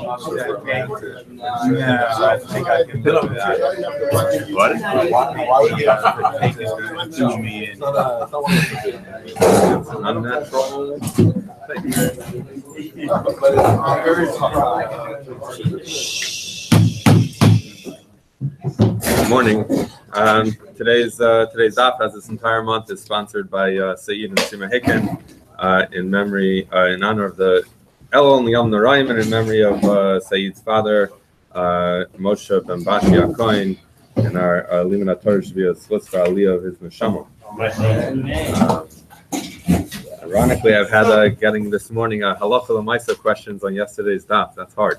Yeah, I think I can do that. What? Why would you have to take this to me? Unnatural. Good morning. Today's daf, as this entire month, is sponsored by Sayyid and Sima Hicken in memory, in honor of the Elul and Yom Noraim, and in memory of Sayyid's father, Moshe Ben Bashi HaKohen, and our Limud Torah should be a Slitzvah Aliyah of his Neshama. Ironically, I've had getting this morning halacha l'maisa questions on yesterday's daf. That's hard.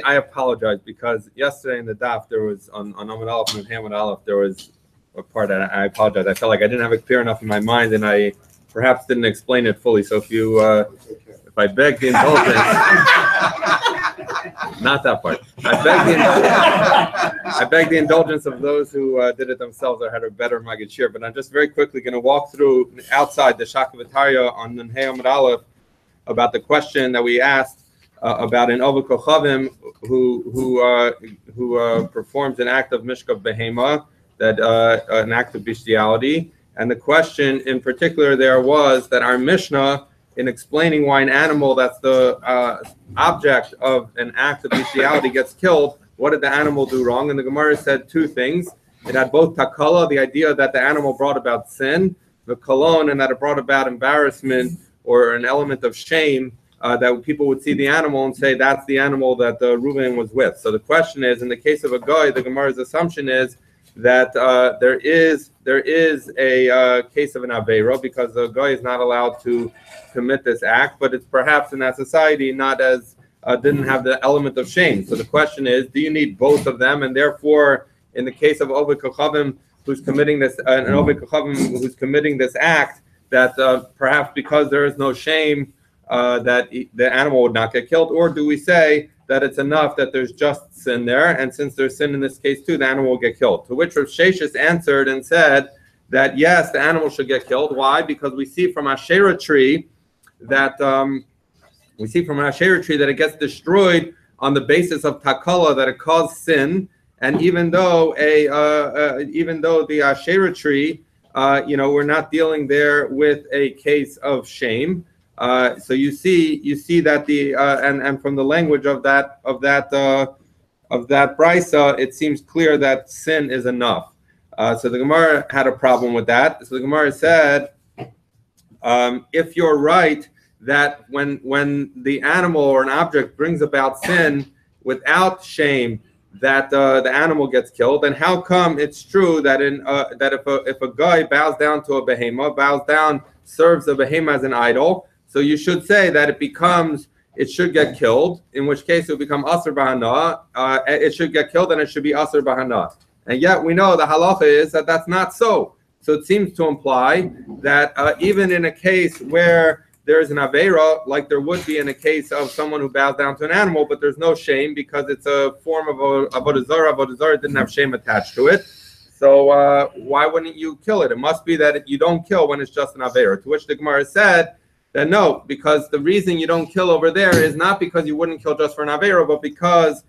I apologize because yesterday in the daf there was on Amud Aleph and Hamad Aleph there was a part that I apologize. I felt like I didn't have it clear enough in my mind and I perhaps didn't explain it fully. So if I beg the indulgence, not that part. I beg the indulgence of those who did it themselves or had a better Maggid Shir. But I'm just very quickly going to walk through outside the Shakavatariya on Nunhei Amud Aleph about the question that we asked about an Oved Kochavim who performs an act of Mishkav Behema, that an act of bestiality. And the question in particular there was that our Mishnah, in explaining why an animal that's the object of an act of bestiality gets killed, what did the animal do wrong? And the Gemara said two things. It had both takala, the idea that the animal brought about sin, the kolon, and that it brought about embarrassment or an element of shame, that people would see the animal and say that's the animal that the Reuven was with. So the question is, in the case of a guy, the Gemara's assumption is that there is a case of an aveira because the guy is not allowed to commit this act, but it's perhaps in that society not as didn't have the element of shame. So the question is, do you need both of them? And therefore, in the case of Oved Kochavim who's committing this, an Oved Kochavim who's committing this act, that perhaps because there is no shame, that the animal would not get killed, or do we say that it's enough that there's just sin there, and since there's sin in this case too, the animal will get killed? To which Rav Sheshis answered and said that yes, the animal should get killed. Why? Because we see from Asherah tree that it gets destroyed on the basis of takala, that it caused sin, and even though the Asherah tree, we're not dealing there with a case of shame. So you see that the and from the language of that brisa, it seems clear that sin is enough. So the Gemara had a problem with that. So the Gemara said, if you're right that when the animal or an object brings about sin without shame, that the animal gets killed, then how come it's true that if a guy bows down to a behema, serves a behema as an idol, so you should say that it should get killed, in which case it would become asur b'hana. It should get killed and it should be asur b'hana. And yet we know the halacha is that that's not so. So it seems to imply that even in a case where there is an aveira, like there would be in a case of someone who bows down to an animal, but there's no shame because it's a form of avodah zarah. Avodah zarah didn't have shame attached to it. So why wouldn't you kill it? It must be that you don't kill when it's just an aveira. To which the Gemara said that no, because the reason you don't kill over there is not because you wouldn't kill just for an aveira, but because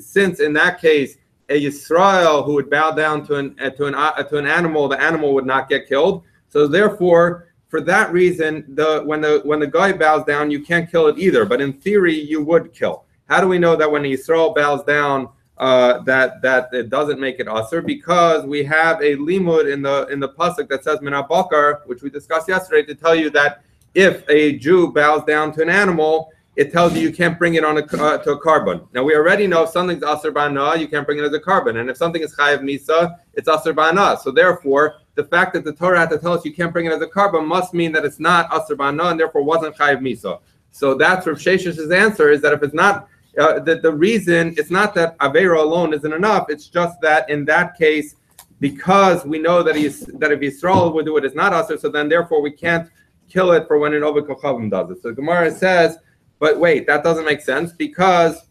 since in that case a Yisrael who would bow down to an animal, the animal would not get killed. So therefore, for that reason, when the guy bows down, you can't kill it either. But in theory, you would kill. How do we know that when Yisrael bows down, that it doesn't make it asur? Because we have a limud in the pasuk that says min habakar, which we discussed yesterday, to tell you that if a Jew bows down to an animal, it tells you can't bring it on to a carbon. Now we already know if something's asur b'hana, you can't bring it as a carbon, and if something is chayav misa, it's asur b'hana. So therefore, the fact that the Torah had to tell us you can't bring it as a carbon must mean that it's not asur b'hana, and therefore wasn't chayav misa. So that's Rav Shesh's answer, is that if it's not the reason, it's not that aveira alone isn't enough. It's just that in that case, because we know that if Yisrael would do it, it's not asur. So then therefore we can't kill it for when an Oved Kochavim does it. So the Gemara says, but wait, that doesn't make sense, because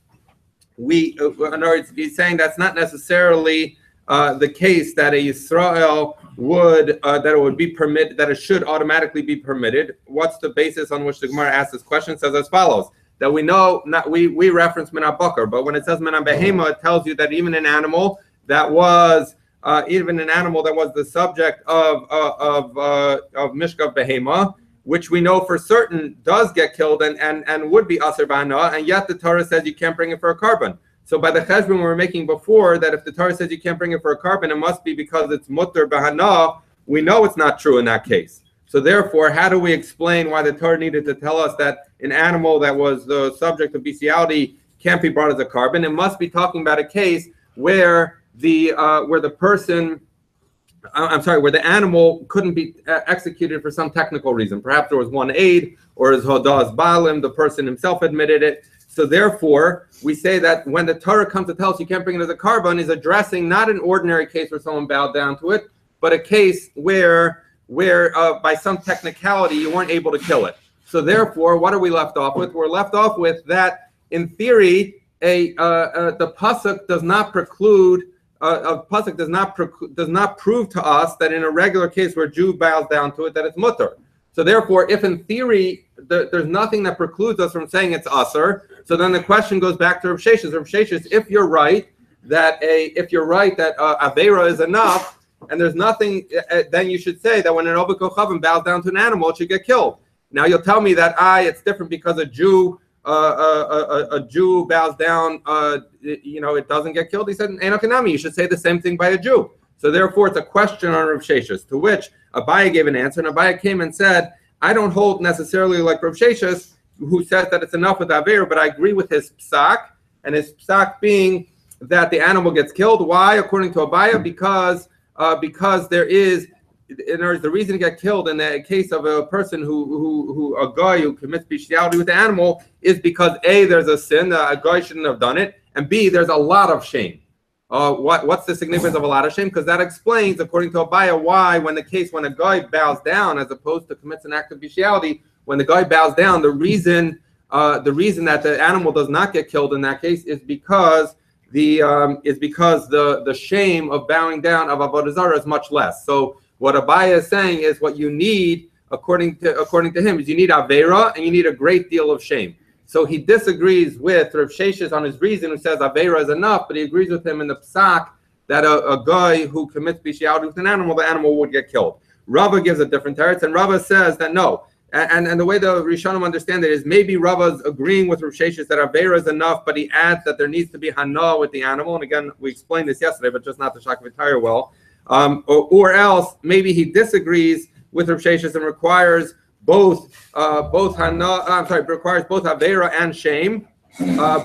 in other words, he's saying that's not necessarily the case that a Yisrael would that it would be permitted, that it should automatically be permitted. What's the basis on which the Gemara asks this question? It says as follows: that we know, not we reference min bakar, but when it says min behema, it tells you that even an animal that was the subject of mishkav behema, which we know for certain does get killed and would be aser b'hana, and yet the Torah says you can't bring it for a carbon. So by the cheshbon we were making before, that if the Torah says you can't bring it for a carbon, it must be because it's mutter b'hana. We know it's not true in that case. So therefore, how do we explain why the Torah needed to tell us that an animal that was the subject of bestiality can't be brought as a carbon? It must be talking about a case where the animal couldn't be executed for some technical reason. Perhaps there was one aid, or as Hodas Balim, the person himself admitted it. So therefore, we say that when the Torah comes to tell us you can't bring it as a carbon, is addressing not an ordinary case where someone bowed down to it, but a case where by some technicality you weren't able to kill it. So therefore, what are we left off with? We're left off with that, in theory, the pasuk does not preclude. A pasuk does not prove to us that in a regular case where a Jew bows down to it that it's mutter. So therefore, if in theory there's nothing that precludes us from saying it's aser, so then the question goes back to Rav Sheshes. Rav Sheshes, if you're right that avera is enough, and there's nothing, then you should say that when an Oved Kochavim bows down to an animal, it should get killed. Now you'll tell me that it's different because a Jew bows down, it doesn't get killed. He said, Enokanami, you should say the same thing by a Jew. So therefore, it's a question on Rav Sheshes, to which Abaye gave an answer, and Abaye came and said, I don't hold necessarily like Rav Sheshes, who says that it's enough with Aver, but I agree with his psak, and his psak being that the animal gets killed. Why? According to Abaye, because there is, in other words, the reason to get killed in the case of a person a guy who commits bestiality with the animal is because A, there's a sin, a guy shouldn't have done it, and B, there's a lot of shame. What's the significance of a lot of shame? Because that explains, according to Abaye, why when a guy bows down as opposed to commits an act of bestiality, when the guy bows down, the reason that the animal does not get killed in that case is because the shame of bowing down of avodah zarah is much less. So what Abaye is saying is what you need, according to him, is you need avera and you need a great deal of shame. So he disagrees with Rav Sheshes on his reason, who says avera is enough, but he agrees with him in the psak that a guy who commits bestiality with an animal, the animal would get killed. Rava gives a different teretz, and Rava says that no. And the way the Rishonim understand it is maybe Rava's agreeing with Rav Sheshes that avera is enough, but he adds that there needs to be hana with the animal. And again, we explained this yesterday, but just not the Shak V'Tayr well. Or else maybe he disagrees with Rav Sheshes and requires both avera and shame,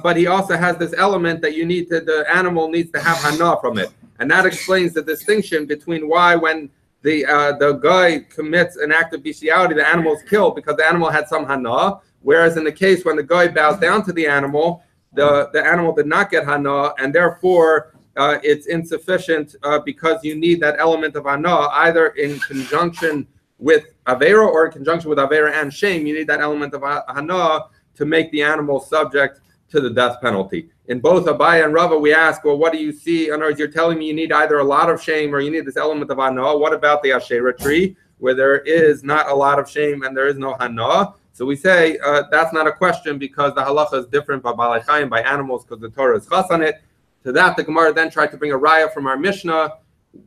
but he also has this element that the animal needs to have hana from it, and that explains the distinction between why when the guy commits an act of bestiality, the animal is killed because the animal had some hana, whereas in the case when the guy bows down to the animal, the animal did not get hana, and therefore it's insufficient because you need that element of hana either in conjunction with avera or in conjunction with avera and shame. You need that element of hana to make the animal subject to the death penalty. In both Abaye and Rava, we ask, well, what do you see? In other words, you're telling me you need either a lot of shame or you need this element of hana. What about the Asherah tree, where there is not a lot of shame and there is no hana? So we say that's not a question because the halacha is different by Balei Chayim, by animals, because the Torah is chas on it. To that, the Gemara then tried to bring a raya from our Mishnah,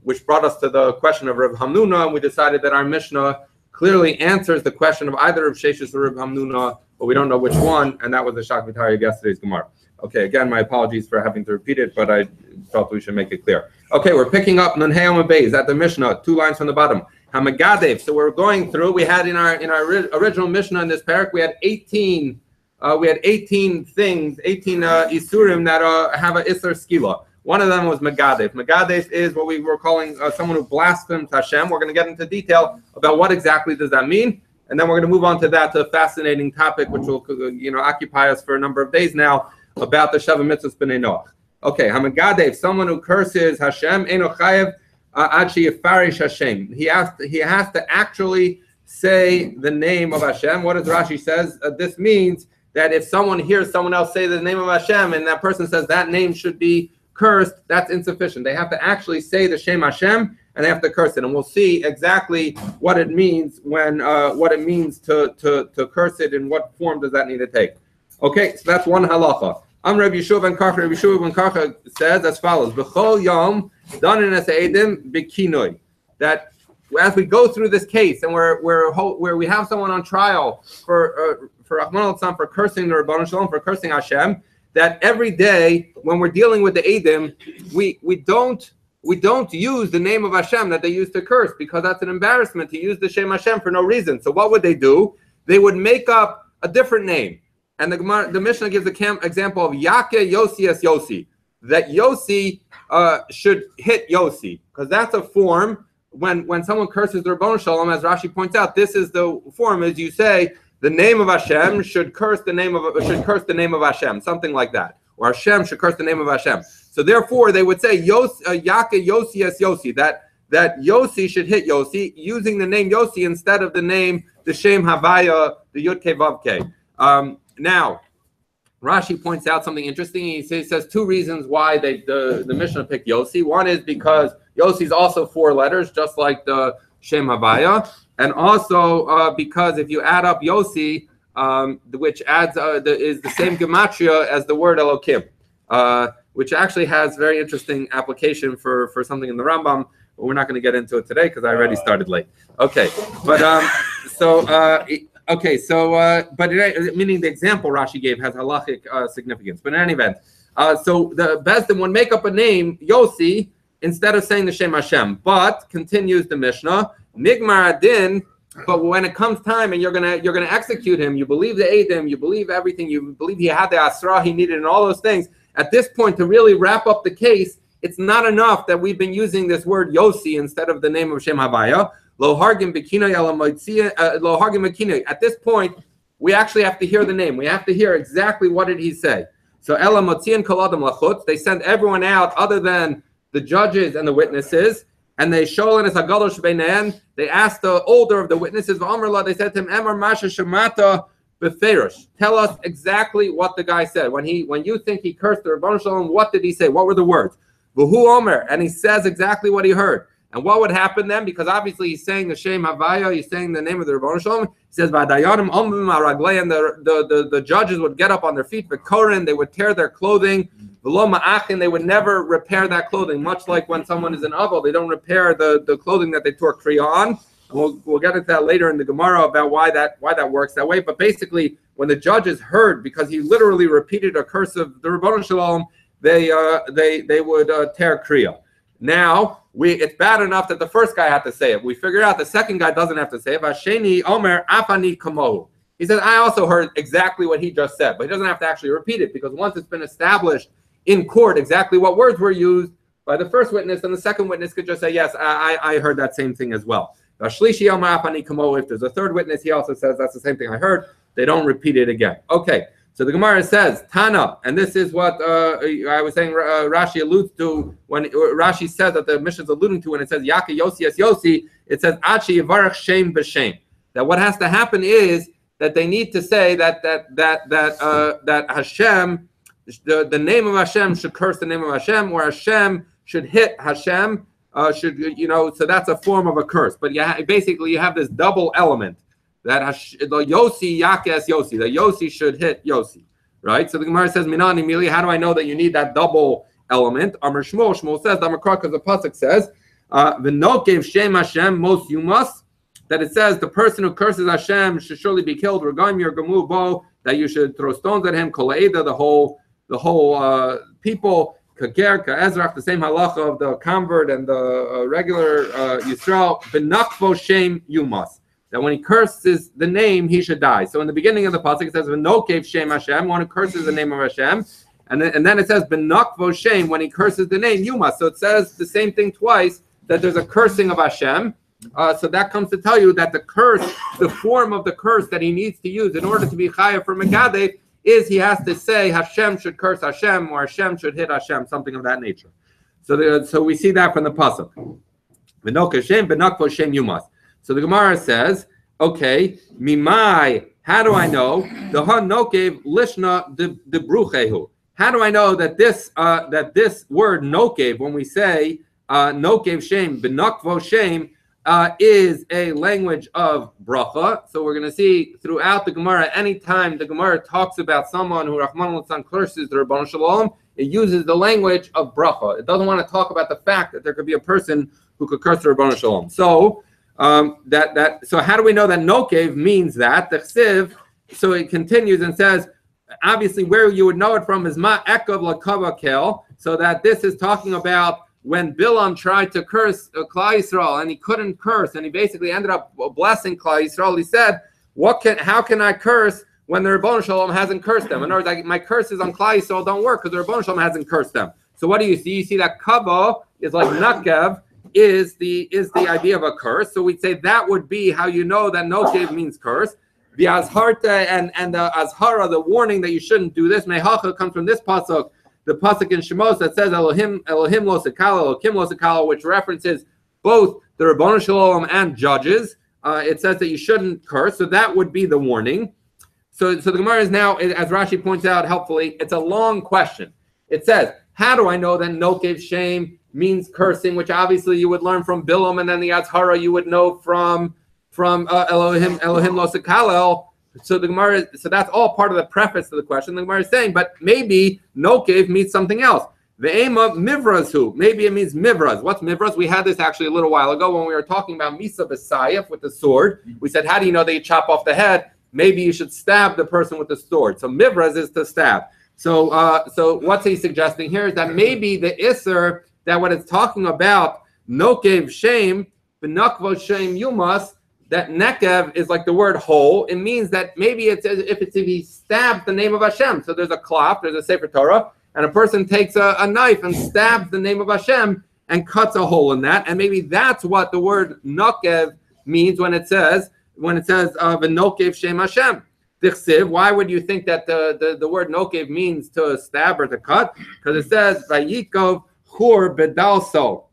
which brought us to the question of Rav Hamnuna, and we decided that our Mishnah clearly answers the question of either Rav Sheshes or Rav Hamnuna, but we don't know which one, and that was the Shak V'Tayr of yesterday's Gemara. Okay, again, my apologies for having to repeat it, but I felt we should make it clear. Okay, we're picking up Nun Hey Amud Beis at the Mishnah, 2 lines from the bottom. Hamagadev. So we're going through. We had in our original Mishnah in this parak, we had 18 things, 18 isurim that have a isur skila. One of them was Megadef. Megadef is what we were calling someone who blasphemes Hashem. We're going to get into detail about what exactly does that mean, and then we're going to move on to a fascinating topic, which will occupy us for a number of days now, about the Sheva Mitzvahs B'nai Noach. Okay, Hamagadef, someone who curses Hashem, Eino Chayev Ad Sheyifarish Hashem. He has to actually say the name of Hashem. What does Rashi says? This means that if someone hears someone else say the name of Hashem, and that person says that name should be cursed, that's insufficient. They have to actually say the Shem Hashem, and they have to curse it. And we'll see exactly what it means when to curse it, and what form does that need to take. Okay, so that's one halacha. Rabbi Yeshua ben Karcha. Rabbi Yeshua ben Karcha says as follows: B'chol yom danin es edim b'kinoi. That as we go through this case, and where we have someone on trial for Rahman al-Tzam for cursing the Rabban Shalom, for cursing Hashem, that every day when we're dealing with the edim, we don't use the name of Hashem that they used to curse, because that's an embarrassment to use the Shem Hashem for no reason. So what would they do? They would make up a different name. And the Mishnah gives the example of Yake Yossi es Yossi, that Yossi should hit Yossi, because that's a form when someone curses the Rabban Shalom, as Rashi points out. This is the form, as you say, the name of Hashem should curse the name of Hashem, something like that, or Hashem should curse the name of Hashem. So therefore, they would say Yake Yossi es Yossi, that Yossi should hit Yossi using the name Yossi instead of the name the Shem Havaya, the Yud Kei Vav Kei. Now, Rashi points out something interesting. He says two reasons why the Mishnah picked Yossi. One is because Yossi is also 4 letters, just like the Shem Havaya, and also because if you add up Yossi, which adds is the same gematria as the word Elokim, which actually has very interesting application for something in the Rambam. But we're not going to get into it today because I already started late. Okay, but but meaning the example Rashi gave has halachic significance. But in any event, so the Bezdin would make up a name Yossi instead of saying the Shem Hashem. But continues the Mishnah, Nigmar Adin. But when it comes time and you're gonna execute him, you believe the Eidim, you believe everything, you believe he had the Asra he needed, and all those things. At this point, to really wrap up the case, it's not enough that we've been using this word Yossi instead of the name of Shem Havaya. Lo hargim b'kinoi lo hargim b'kinoi. At this point, we actually have to hear the name. We have to hear exactly what did he say. So ela motzian kol adam lachutz. They send everyone out other than the judges and the witnesses, and they sholen es hagadosh beinehem. They asked the older of the witnesses, v'amar, they said to him, Emar masha shemata b'feirush. Tell us exactly what the guy said. When you think he cursed the Rabban Shalom, what did he say? What were the words? V'hu omer, and he says exactly what he heard. And what would happen then? Because obviously he's saying the Shem Havaya, he's saying the name of the Rabban Shalom. He says, "V'adayanim omim araglei," and the judges would get up on their feet. V'korin, they would tear their clothing. V'lo ma'achin, they would never repair that clothing. Much like when someone is in Aval, they don't repair the clothing that they tore kriya on. And we'll get into that later in the Gemara about why that works that way. But basically, when the judges heard, because he literally repeated a curse of the Rabban Shalom, they would tear kriya. Now, it's bad enough that the first guy had to say it. We figured out the second guy doesn't have to say it. Vasheni Omer Afani Kamohu. He said, I also heard exactly what he just said, but he doesn't have to actually repeat it, because once it's been established in court exactly what words were used by the first witness, and the second witness could just say, yes, I heard that same thing as well. Vashlishi Omer Afani Kamohu. If there's a third witness, he also says that's the same thing I heard. They don't repeat it again. Okay. So the Gemara says, Tana, and this is what I was saying Rashi alludes to when Rashi says that the Mishnah is alluding to when it says, Yaka Yossi es Yossi, it says, Achi Yivarach Shem b'Shem. That what has to happen is that they need to say that Hashem, the name of Hashem should curse the name of Hashem, or Hashem should hit Hashem, so that's a form of a curse. But basically you have this double element. That the Yossi Yakes Yossi, the Yossi should hit Yossi, right? So the Gemara says, Minan Emili, how do I know that you need that double element? Amar Shmuel says, Damakra, because the pasuk says, V'nokev Shem Hashem mos yumas, that it says the person who curses Hashem should surely be killed. Regaim your gamu bo, that you should throw stones at him. Kolaeda, the whole people. Kager Ka'ezrach, the same halacha of the convert and the regular Yisrael. V'nakvo Shem yumas. That when he curses the name, he should die. So in the beginning of the pasuk, it says, "V'nokev Shem Hashem," one who curses the name of Hashem, and then it says, "V'nakvo Shem," when he curses the name, you must. So it says the same thing twice, that there's a cursing of Hashem. So that comes to tell you that the curse, the form of the curse that he needs to use in order to be chayav for Megadeh, is he has to say Hashem should curse Hashem, or Hashem should hit Hashem, something of that nature. So we see that from the pasuk. V'nokev Shem, v'nakvo Shem, you must. So the Gemara says, okay, mimai, how do I know? The han nokev lishna de bruchehu. how do I know that this word nokev, when we say nokev shem, benakvo shem, is a language of bracha? So we're going to see throughout the Gemara, anytime the Gemara talks about someone who Rahman al curses the Rebbeinu Shalom, it uses the language of bracha. It doesn't want to talk about the fact that there could be a person who could curse the Rebbeinu Shalom. So so how do we know that nokev means that? The chsiv, so it continues and says, obviously where you would know it from is ma ekav lakava kel, so that this is talking about when Bilam tried to curse Klal Yisrael and he couldn't curse, and he basically ended up blessing Klal Yisrael. He said, how can I curse when the Rebbeinu Shalom hasn't cursed them? In other words, my curses on Klal Yisrael don't work because the Rebbeinu Shalom hasn't cursed them. So what do you see? You see that kava is like nakev, is the idea of a curse. So we'd say that would be how you know that nokev means curse. The azharta and the azhara, the warning that you shouldn't do this, mehacha, comes from this pasuk, the pasuk in Shemos that says Elohim lo sekala, Elohim lo sekala, which references both the Rebbeinu Shalom and judges. It says that you shouldn't curse, so that would be the warning. So the Gemara is now, as Rashi points out helpfully, it's a long question. It says, how do I know that nokev shem means cursing, which obviously you would learn from Bilam, and then the azhara you would know from Elohim lo sekala. So the Gemara, so that's all part of the preface to the question. The Gemara is saying, but maybe nokev means something else. The aim of mivraz who? Maybe it means mivraz. What's mivraz? We had this actually a little while ago when we were talking about misa b'sayef with the sword. We said, how do you know that you chop off the head? Maybe you should stab the person with the sword. So mivraz is to stab. So what's he suggesting here is that maybe the isser, that what it's talking about, nokev shem, benakvo shem yumas, that nekev is like the word whole. It means that maybe it's if he stabs the name of Hashem. So there's a cloth, there's a Sefer Torah, and a person takes a knife and stabs the name of Hashem and cuts a hole in that. And maybe that's what the word nokev means when it says v'nokev shem Hashem. Dichsiv, why would you think that the word nokev means to stab or to cut? Because it says vayikov chur bedalso.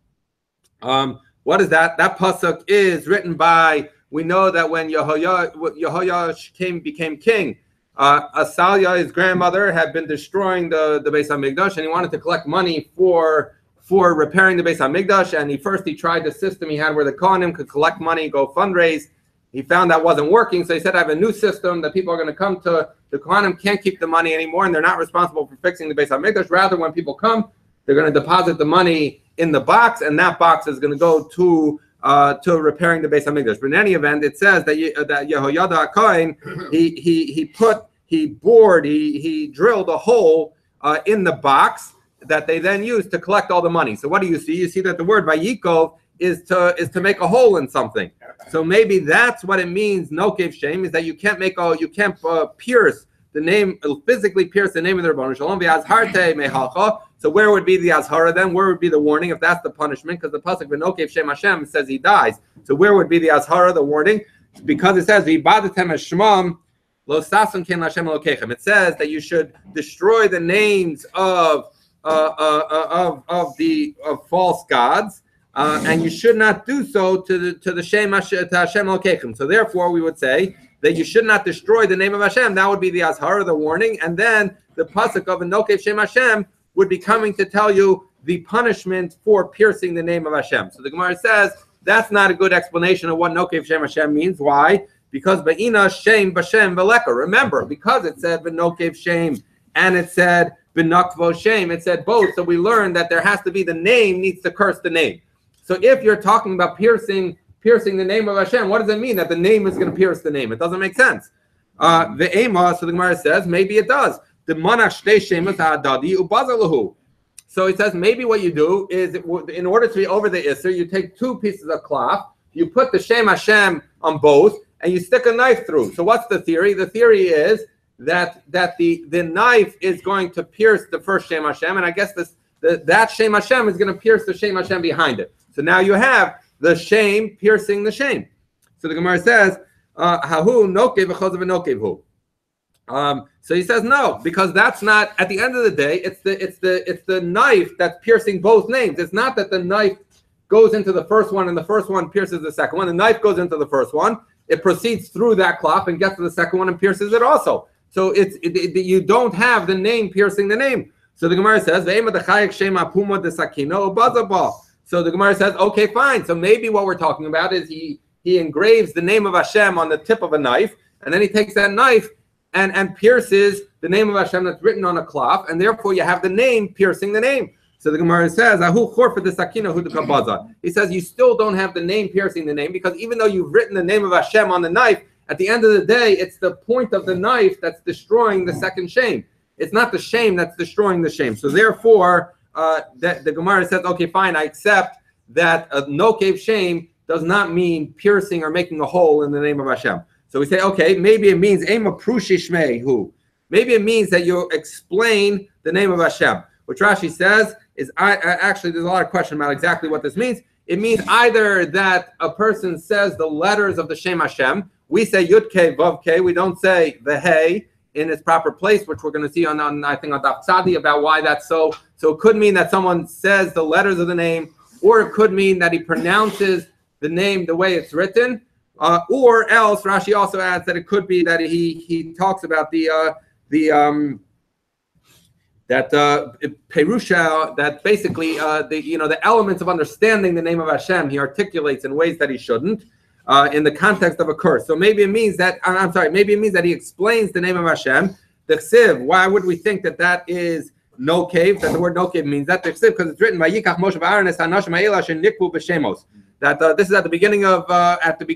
What is that? That pasuk is written by, we know that when Yehoiash became king, Asalia, his grandmother, had been destroying the Beis HaMikdash, and he wanted to collect money for repairing the Beis HaMikdash. And he tried the system he had where the Kohanim could collect money, go fundraise. He found that wasn't working, so he said, I have a new system that people are going to come to. The Kohanim can't keep the money anymore, and they're not responsible for fixing the Beis HaMikdash. Rather, when people come, they're going to deposit the money in the box, and that box is going to go to repairing the Beis HaMikdash. But in any event, it says that Yehoiada HaKohen, he drilled a hole in the box that they then used to collect all the money. So what do you see? You see that the word vayikov is to make a hole in something. So maybe that's what it means. Nokev shem is that you can't pierce the name, physically pierce the name of the Rebbeinu Shalom. V'azharte mehacha. So where would be the azhara then? Where would be the warning if that's the punishment? Because the pasuk v'nokev shem Hashem says he dies. So where would be the azhara, the warning? Because it says v'ibadatem hashmam lo sasun ken Hashem elokechem. It says that you should destroy the names of false gods. And you should not do so to Hashem Elokechem. So therefore, we would say that you should not destroy the name of Hashem. That would be the azhara, the warning, and then the pasuk of Enokev Shem Hashem would be coming to tell you the punishment for piercing the name of Hashem. So the Gemara says that's not a good explanation of what Enokev Shem Hashem means. Why? Because Ba'ina Shem Bashem Veleka. Remember, because it said Enokev Shem and it said Benakvo Shem, it said both. So we learned that there has to be the name needs to curse the name. So if you're talking about piercing the name of Hashem, what does it mean that the name is going to pierce the name? It doesn't make sense. The Ema, so the Gemara says, maybe it does. The Manach Shtei Shemas Ha'adadi Ubazalahu. So it says maybe what you do is, in order to be over the Isser, you take two pieces of cloth, you put the Shem Hashem on both, and you stick a knife through. So what's the theory? The theory is that the knife is going to pierce the first Shem Hashem, and I guess that Shem Hashem is going to pierce the Shem Hashem behind it. So now you have the shame piercing the shame. So the Gemara says, "Hahu nokev v'chozav v'nokev hu." So he says no, because that's not. At the end of the day, it's the knife that's piercing both names. It's not that the knife goes into the first one and the first one pierces the second one. The knife goes into the first one, it proceeds through that cloth and gets to the second one and pierces it also. So you don't have the name piercing the name. So the Gemara says, so the Gemara says, okay, fine. So maybe what we're talking about is he engraves the name of Hashem on the tip of a knife, and then he takes that knife and pierces the name of Hashem that's written on a cloth, and therefore you have the name piercing the name. So the Gemara says, he says, you still don't have the name piercing the name, because even though you've written the name of Hashem on the knife, at the end of the day, it's the point of the knife that's destroying the second shame. It's not the shame that's destroying the shame. So therefore, the Gemara says, okay, fine, I accept that a no-cave shame does not mean piercing or making a hole in the name of Hashem. So we say, okay, maybe it means Ema Prushi Shmei. Maybe it means that you explain the name of Hashem. Which Rashi says is, actually, there's a lot of question about exactly what this means. It means either that a person says the letters of the Shem Hashem. We say Yud Kei Vav Kei. We don't say the Hey in its proper place, which we're going to see on I think on Daf Tzadi about why that's so. So it could mean that someone says the letters of the name, or it could mean that he pronounces the name the way it's written, or else Rashi also adds that it could be that he talks about Perusha, that basically the elements of understanding the name of Hashem he articulates in ways that he shouldn't in the context of a curse. So maybe it means that maybe it means that he explains the name of Hashem. The Ksiv, why would we think that is no cave? That the word no cave means that the Ksiv, because it's written by Yikach Moshe V'Aaron es Hanashim Ha'ela Shenikvu B'Shemos. That this is at the beginning of Bamidbar,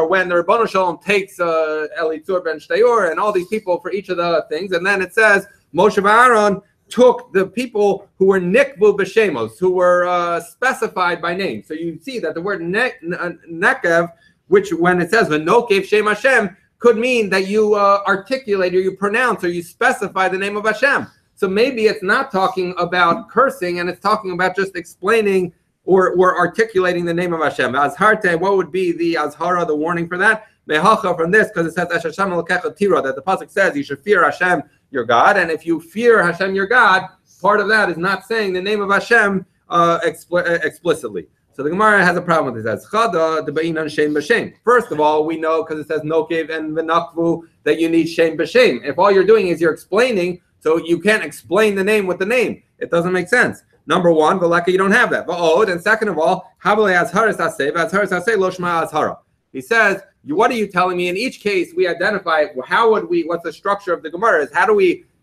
when the Rebbeinu Shalom takes Elitzur ben Shtayur and all these people for each of the things, and then it says Moshe Aaron took the people who were nikvu b'shemos, who were specified by name. So you see that the word nekev, which when it says v'nokev shem Hashem, could mean that you articulate or you pronounce or you specify the name of Hashem. So maybe it's not talking about cursing, and it's talking about just explaining or articulating the name of Hashem. Azharte, what would be the azhara, the warning for that? Mehacha, from this, because it says that the pasuk says you should fear Hashem your God, and if you fear Hashem your God, part of that is not saying the name of Hashem explicitly. So the Gemara has a problem with this. First of all, we know because it says nokev and v'nakvu that you need shem b'shem. If all you're doing is you're explaining, so you can't explain the name with the name. It doesn't make sense. Number one, v'leka, you don't have that. And second of all, he says, what are you telling me? In each case, we identify what's the structure of the Gemara is,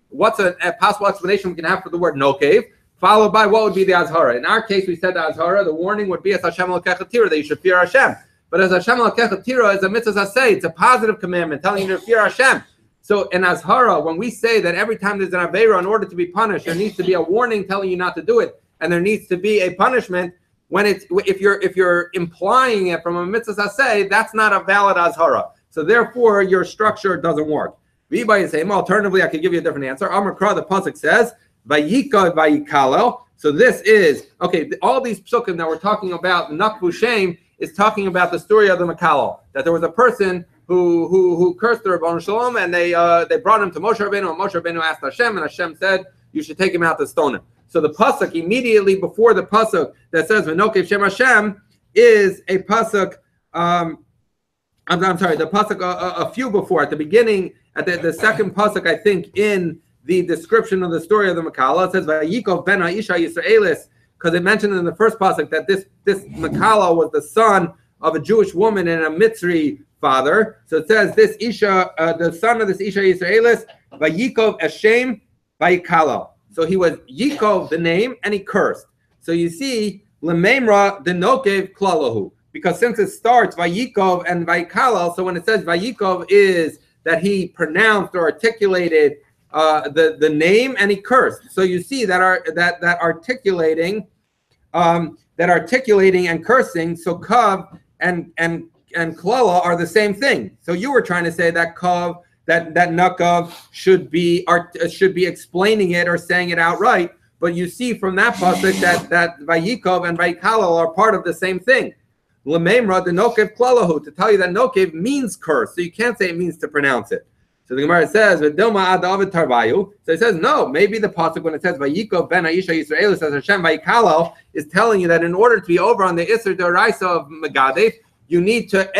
what's a possible explanation we can have for the word no cave, followed by what would be the azhara. In our case, we said the azhara, the warning would be as Hashem Elokecha Tira, that you should fear Hashem. But as Hashem Elokecha Tira is a mitzvah say, it's a positive commandment telling you to fear Hashem. So in azhara, when we say that every time there's an aveira, in order to be punished, there needs to be a warning telling you not to do it, and there needs to be a punishment. If you're implying it from a mitzvah say, that's not a valid azhara. So therefore, your structure doesn't work. Alternatively, I could give you a different answer. Amar Kra, the pasuk says, Vayika Vayikalel. So this is all these psukim that we're talking about, the Nakvu Shem, is talking about the story of the Makalel. That there was a person who cursed the Rebbeinu Shalom, and they brought him to Moshe Rabbeinu, and Moshe Rabbeinu asked Hashem, and Hashem said, you should take him out to stone him. So the pasuk immediately before the pasuk that says V'nokev Shem Hashem is a pasuk. I'm sorry, the pasuk a few before, at the beginning, at the second pasuk, I think, in the description of the story of the Makala, it says Vayikov ben Ha'isha Yisraelis, because it mentioned in the first pasuk that this Makala was the son of a Jewish woman and a Mitzri father. So it says this Isha, the son of this Isha Yisraelis, Vayikov Hashem Vayikala. So he was Yikov, the name, and he cursed. So you see, Lememra the Nokev Klalahu. Because since it starts Vayikov and Vayikala, so when it says Vayikov is that he pronounced or articulated the name and he cursed. So you see that articulating and cursing, so Kav and Klala are the same thing. So you were trying to say that Kav, that Nakav should be explaining it or saying it outright, but you see from that pasuk that Vayikov and Vayikala are part of the same thing. Lememra the Nokev Klalahu, to tell you that Nokev means curse, so you can't say it means to pronounce it. So the Gemara says, so it says, no, maybe the pasuk when it says Vayikov ben Aisha Yisrael says Hashem Vayikalo is telling you that in order to be over on the Isser D'Oraisa of Megadef, you need to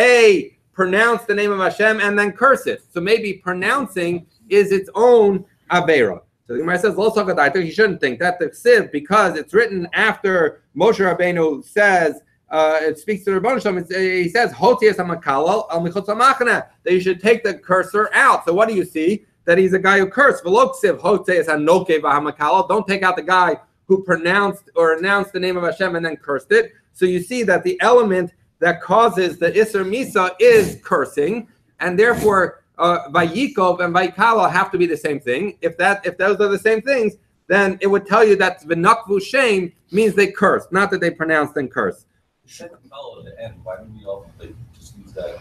pronounce the name of Hashem and then curse it. So maybe pronouncing is its own Avera. So the Gemara says, Lo Sakadaita, he shouldn't think that the Ksiv, because it's written after Moshe Rabbeinu says, it speaks to the Rebbeinu Shalom, he says, Hotias HaMakalal al Michutz HaMachna, that you should take the cursor out. So what do you see? That he's a guy who cursed. V'lo Ksiv Hotias HaNokev HaMakalal, don't take out the guy who pronounced or announced the name of Hashem and then cursed it. So you see that the element that causes the Isser Misa is cursing, and therefore Vayikov and Vayikala have to be the same thing. If those are the same things, then it would tell you that V'nakvu Shem means they curse, not that they pronounced and curse. Follow the end. Why don't we all just use that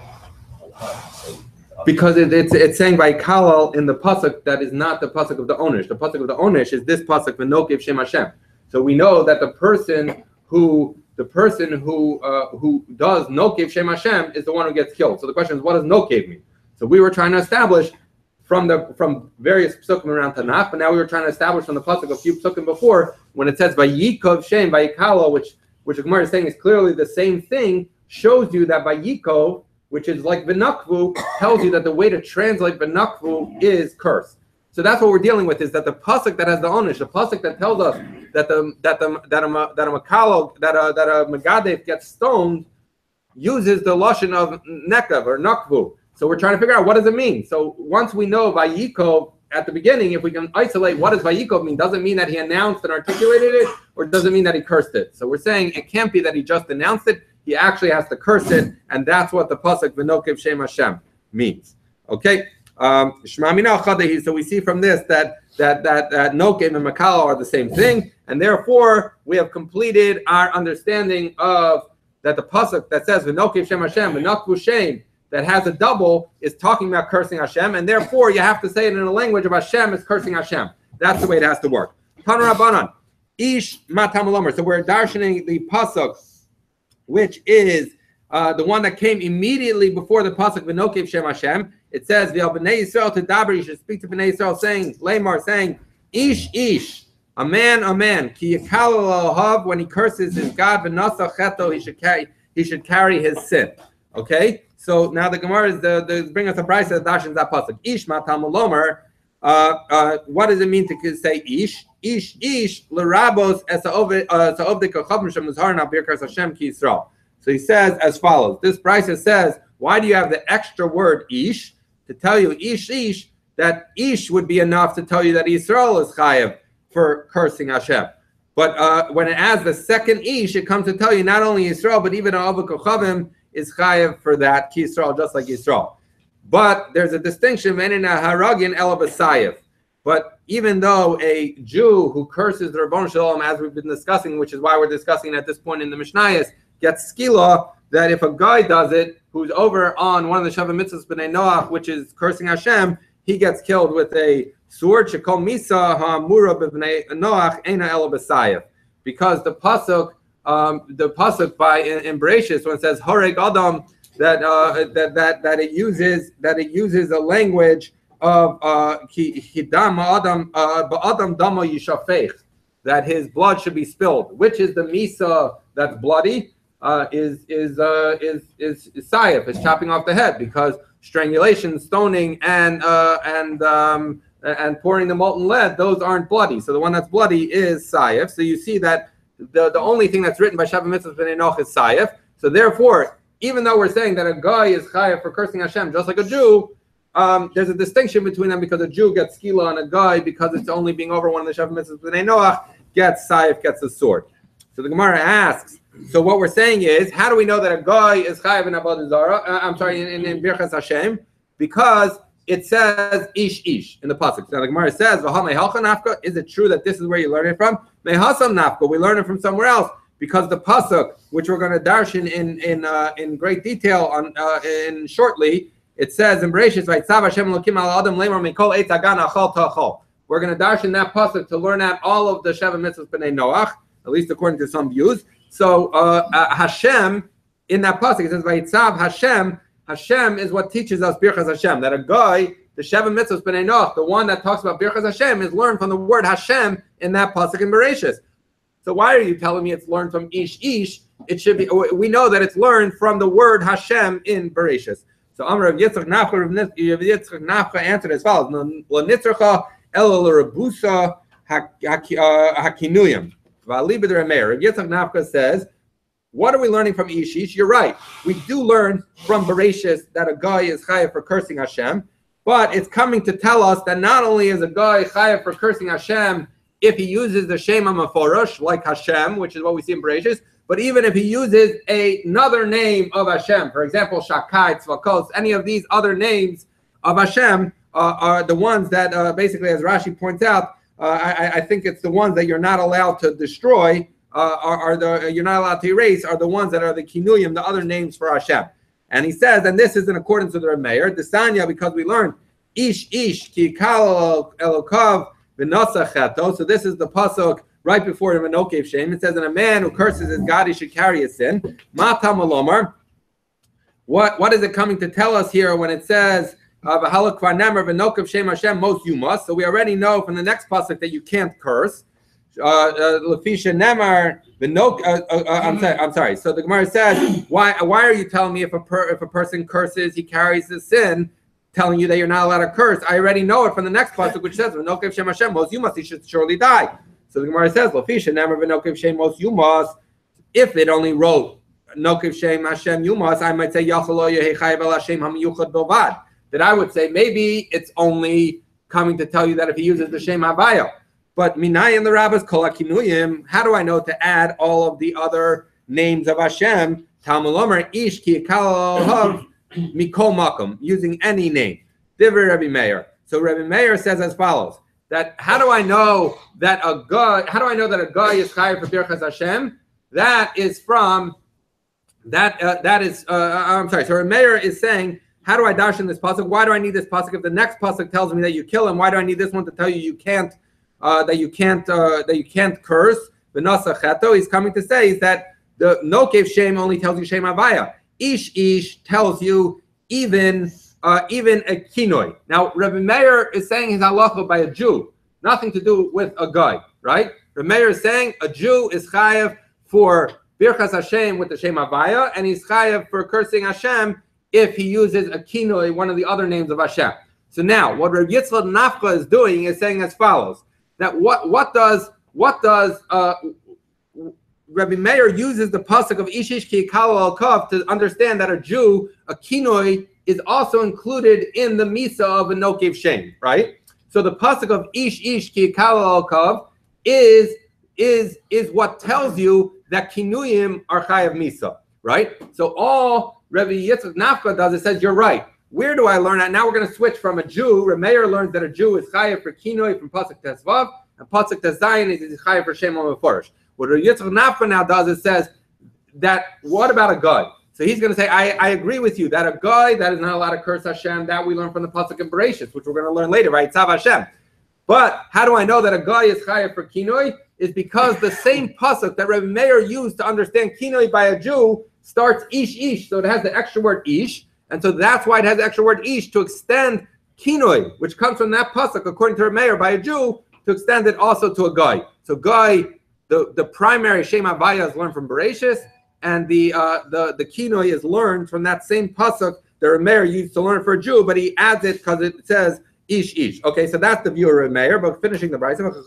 whole time? Because it's saying Vayikala in the pasuk that is not the pasuk of the Onish. The pasuk of the Onish is this pasuk V'nokev Shem Hashem. So we know that the person who does Nokev Shem Hashem is the one who gets killed. So the question is, what does Nokev mean? So we were trying to establish from various psukim around Tanakh, but now we were trying to establish from the pasuk a few psukim before, when it says Vayikov Shem Vayikala, which the Gemara is saying is clearly the same thing, shows you that Vayikov, which is like V'nakvu, tells you that the way to translate V'nakvu is curse. So that's what we're dealing with, is that the pasuk that has the onish, the pasuk that tells us that a Megadev gets stoned, uses the lashon of nekav or nakvu. So we're trying to figure out, what does it mean? So once we know Vayikov at the beginning, if we can isolate what does Vayikov mean, does it mean that he announced and articulated it, or does it mean that he cursed it? So we're saying it can't be that he just announced it, he actually has to curse it, and that's what the pasuk V'nokev Shem Hashem means. Okay? So we see from this that Nokev and Makala are the same thing, and therefore we have completed our understanding of that the pasuk that says V'nokev Shem Hashem, V'nakvu Shem, that has a double, is talking about cursing Hashem, and therefore you have to say it in a language of Hashem is cursing Hashem. That's the way it has to work. Tanu Rabbanan, Ish Matam Lomer. So we're darshaning the pasuk, which is the one that came immediately before the pasuk V'nokev Shem Hashem. It says, "V'al b'nei Yisrael to daber." You should speak to b'nei Yisrael, saying, "Lamar," saying, "Ish, a man, ki yikal alohav." When he curses his God, v'nasa cheto, he should carry his sin. Okay. So now the Gemara is bring us a brayso that dashes that pasuk. Ish matam lomer. What does it mean to say ish? Ish l'rabos esa'ovde kachavim shemuzharna birkas Hashem ki Yisrael. So he says as follows. This brayso says, why do you have the extra word ish to tell you ish that ish would be enough to tell you that Yisrael is chayav for cursing Hashem? But when it adds the second ish, it comes to tell you not only Yisrael but even Avot Kochavim is chayav for that ki Yisrael, just like Yisrael. But there's a distinction, menina haragin ela b'sayev. But even though a Jew who curses the Rabbon Shalom, as we've been discussing, which is why we're discussing at this point in the Mishnayos, gets skila, that if a guy does it who's over on one of the Shavah Mitzvahs b'nei Noach, which is cursing Hashem, he gets killed with a sword. Shekol misa ha'amura b'nei Noach eina ela b'sayev, because the pasuk by in Bereshis, when it says Horeg Adam, that it uses a language of Hidam Adam Ba'adam Damo Yishafech, that his blood should be spilled, which is the misa that's bloody, is sayef, is chopping off the head, because strangulation, stoning, and pouring the molten lead, those aren't bloody. So the one that's bloody is sayef. So you see that the only thing that's written by Shavah Mitzvahs b'nei Noach is sayef. So therefore, even though we're saying that a guy is chayav for cursing Hashem just like a Jew, there's a distinction between them, because a Jew gets skila on a guy because it's only being over one of the Shavah Mitzvahs b'nei Noach, gets sayef, gets the sword. So the Gemara asks, so what we're saying is, how do we know that a guy is chayav in Avodah Zarah? In Birchas Hashem, because it says ish in the pasuk. Now the Gemara says, is it true that this is where you learn it from? Mehasam nafka, we learn it from somewhere else, because the pasuk, which we're going to darshan in great detail in shortly, it says in Bereshis, "Vayitzav Hashem Elokim al Adam lemar mikol eitz hagan achal tachol." We're going to darshan that pasuk to learn out all of the Shavah Mitzvahs b'nei Noach, at least according to some views. So Hashem in that pasuk, it says Vayitzav Hashem. Hashem is what teaches us Birchas Hashem. That a guy, the Shavah Mitzvahs b'nei Noach, the one that talks about Birchas Hashem, is learned from the word Hashem in that pasuk in Bereshis. So why are you telling me it's learned from ish? It should be. We know that it's learned from the word Hashem in Bereshis. So Amar Rav Yitzchak Nafcha answered as follows: Lo nitzracha elo l'rebusa hakinuyim v'ali b'der Meir. Rav Yitzchak Nafcha says, what are we learning from Ishish? You're right. We do learn from Bereshis that a guy is chayav for cursing Hashem, but it's coming to tell us that not only is a guy chayav for cursing Hashem if he uses the Shem HaMeforush, like Hashem, which is what we see in Bereshis, but even if he uses another name of Hashem, for example, Shakai, Tzvakos, any of these other names of Hashem are the ones that basically, as Rashi points out, I think it's the ones that you're not allowed to destroy, you're not allowed to erase, are the ones that are the kinuyim, the other names for Hashem. And he says, and this is in accordance with the Rameir, the Sanya, because we learned Ish ki kal elokav v'nasa cheto. So this is the pasuk right before the Menokev Shem. It says, and a man who curses his God, he should carry a sin. Matam alomar. What is it coming to tell us here when it says v'halak kvar nemer v'nokev Shem Hashem most you must? So we already know from the next pasuk that you can't curse. Lefisha Nemar I'm sorry. So the Gemara says, why are you telling me if a person curses, he carries a sin, telling you that you're not allowed to curse? I already know it from the next pasuk, which says, "V'nokev Shem Hashem mos yumas," he should surely die. So the Gemara says, Lefisha Nemar v'nokev Shem mos yumas. If it only wrote Nokev Shem Hashem yumas, I might say Yachal lo yehi chayav el Hashem hamiyuchad bilvad. That I would say maybe it's only coming to tell you that if he uses the Shem Havaya. But Minay and the rabbis kol hakinuyim, how do I know to add all of the other names of Hashem? Talmud Omer ish ki kalav mikol makom, using any name. Divrei Rabbi Meir. So Rabbi Meir says as follows: that how do I know that a guy is chayav for birchas Hashem? That is from that. I'm sorry. So Rabbi Meir is saying, how do I dash in this pasuk? Why do I need this pasuk if the next pasuk tells me that you kill him? Why do I need this one to tell you you can't? That you can't curse. V'nasa cheto, he's coming to say is that the Nokev Shem only tells you Shem Havaya. Ish tells you even a kinoi. Now Rabbi Meir is saying his halacha by a Jew, nothing to do with a guy, right? Rabbi Meir is saying a Jew is chayav for birchas Hashem with the Shem Havaya, and he's chayav for cursing Hashem if he uses a kinoi, one of the other names of Hashem. So now what Rabbi Yitzchak Nafcha is doing is saying as follows: that what does Rabbi Meir uses the pasuk of Ishish ki kal al kav to understand that a Jew, a kinoi, is also included in the misa of a nokev shem, right? So the pasuk of Ish ki kal al kav is what tells you that kinuyim are chayav misa, right? So all Rabbi Yitzchak Nafcha does, it says you're right. Where do I learn that? Now we're going to switch from a Jew. Rabbi Meir learns that a Jew is chayav for kinoi from pasuk tesvav, and pasuk tezayin is chayav for shem HaMeforush. What Rabbi Yitzchak Nafcha now does, it says that what about a guy? So he's going to say, I agree with you that a guy that is not allowed to curse Hashem, that we learn from the pasuk in Bereshis, which we're going to learn later, right? Tzav Hashem. But how do I know that a guy is chayav for kinoi? Is because the same pasuk that Rabbi Meir used to understand kinoi by a Jew starts ish, so it has the extra word ish. And so that's why it has the extra word ish to extend kinoi, which comes from that pasuk, according to Rabbi Meir, by a Jew, to extend it also to a guy. So guy, the primary Shem Havaya is learned from Bereshis, and the kinoi is learned from that same pasuk that Rabbi Meir used to learn for a Jew, but he adds it because it says ish. Okay, so that's the view of Rabbi Meir. But finishing the brayso, the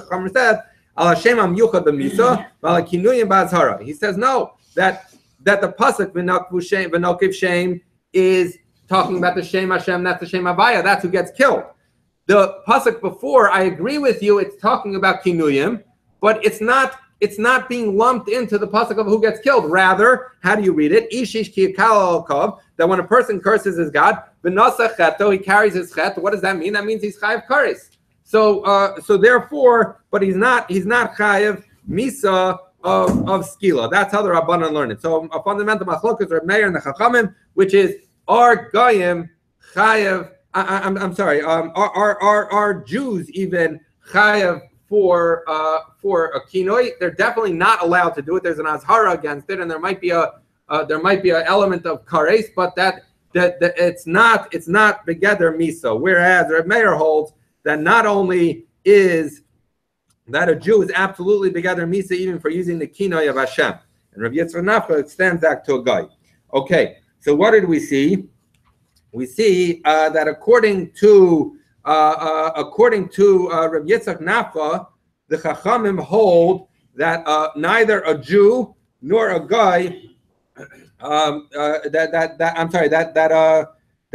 Chacham said, Al Hashem am yuchad b'misa, v'al kinuyim b'azhara. He says no, that the pasuk v'nokev shem is talking about the Shem Hashem, that's the Shem Havaya, that's who gets killed. The pasuk before, I agree with you, it's talking about kinuyim, but it's not being lumped into the pasuk of who gets killed. Rather, how do you read it? Ishish ki kal kav, that when a person curses his God, v'nasa cheto, he carries his chet. What does that mean? That means he's chayav kares. So therefore, but he's not chayav misa of skila. That's how the Rabbanan learn it. So a fundamental machlokas are Meir and the Chachamim, which is are goyim chayav. I'm sorry. Are Jews even chayav for a kinoi? They're definitely not allowed to do it. There's an azhara against it, and there might be an element of kares, but that it's not begeder miso. Whereas Reb Meir holds that not only is that a Jew is absolutely begeder misa even for using the kinoi of Hashem, and Rabbi Yitzchak Nafcha extends that to a guy. Okay, so what did we see? we see that according to Rabbi Yitzchak Nafcha, the Chachamim hold that neither a Jew nor a guy that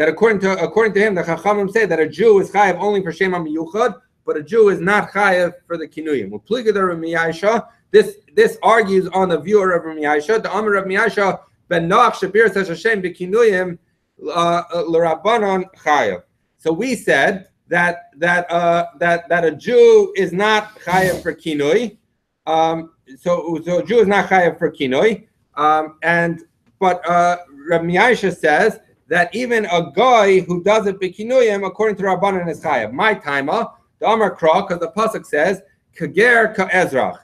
according to him, the Chachamim say that a Jew is chayav only for Shem HaMiyuchad, but a Jew is not chayav for the Kinuyim. This argues on the view of Rabbi Yaisha. The Amar Rabbi Yaisha ben Noach Shapir says Hashem b'Kinuyim l'Rabbanon chayav. So we said that a Jew is not chayav for Kinui. So a Jew is not chayav for Kinui. But Rabbi Yaisha says that even a guy who does it b'Kinuyim, according to Rabbanon, is chayav. My timer, the Amar Kra, because the pasuk says kager ka'ezrach.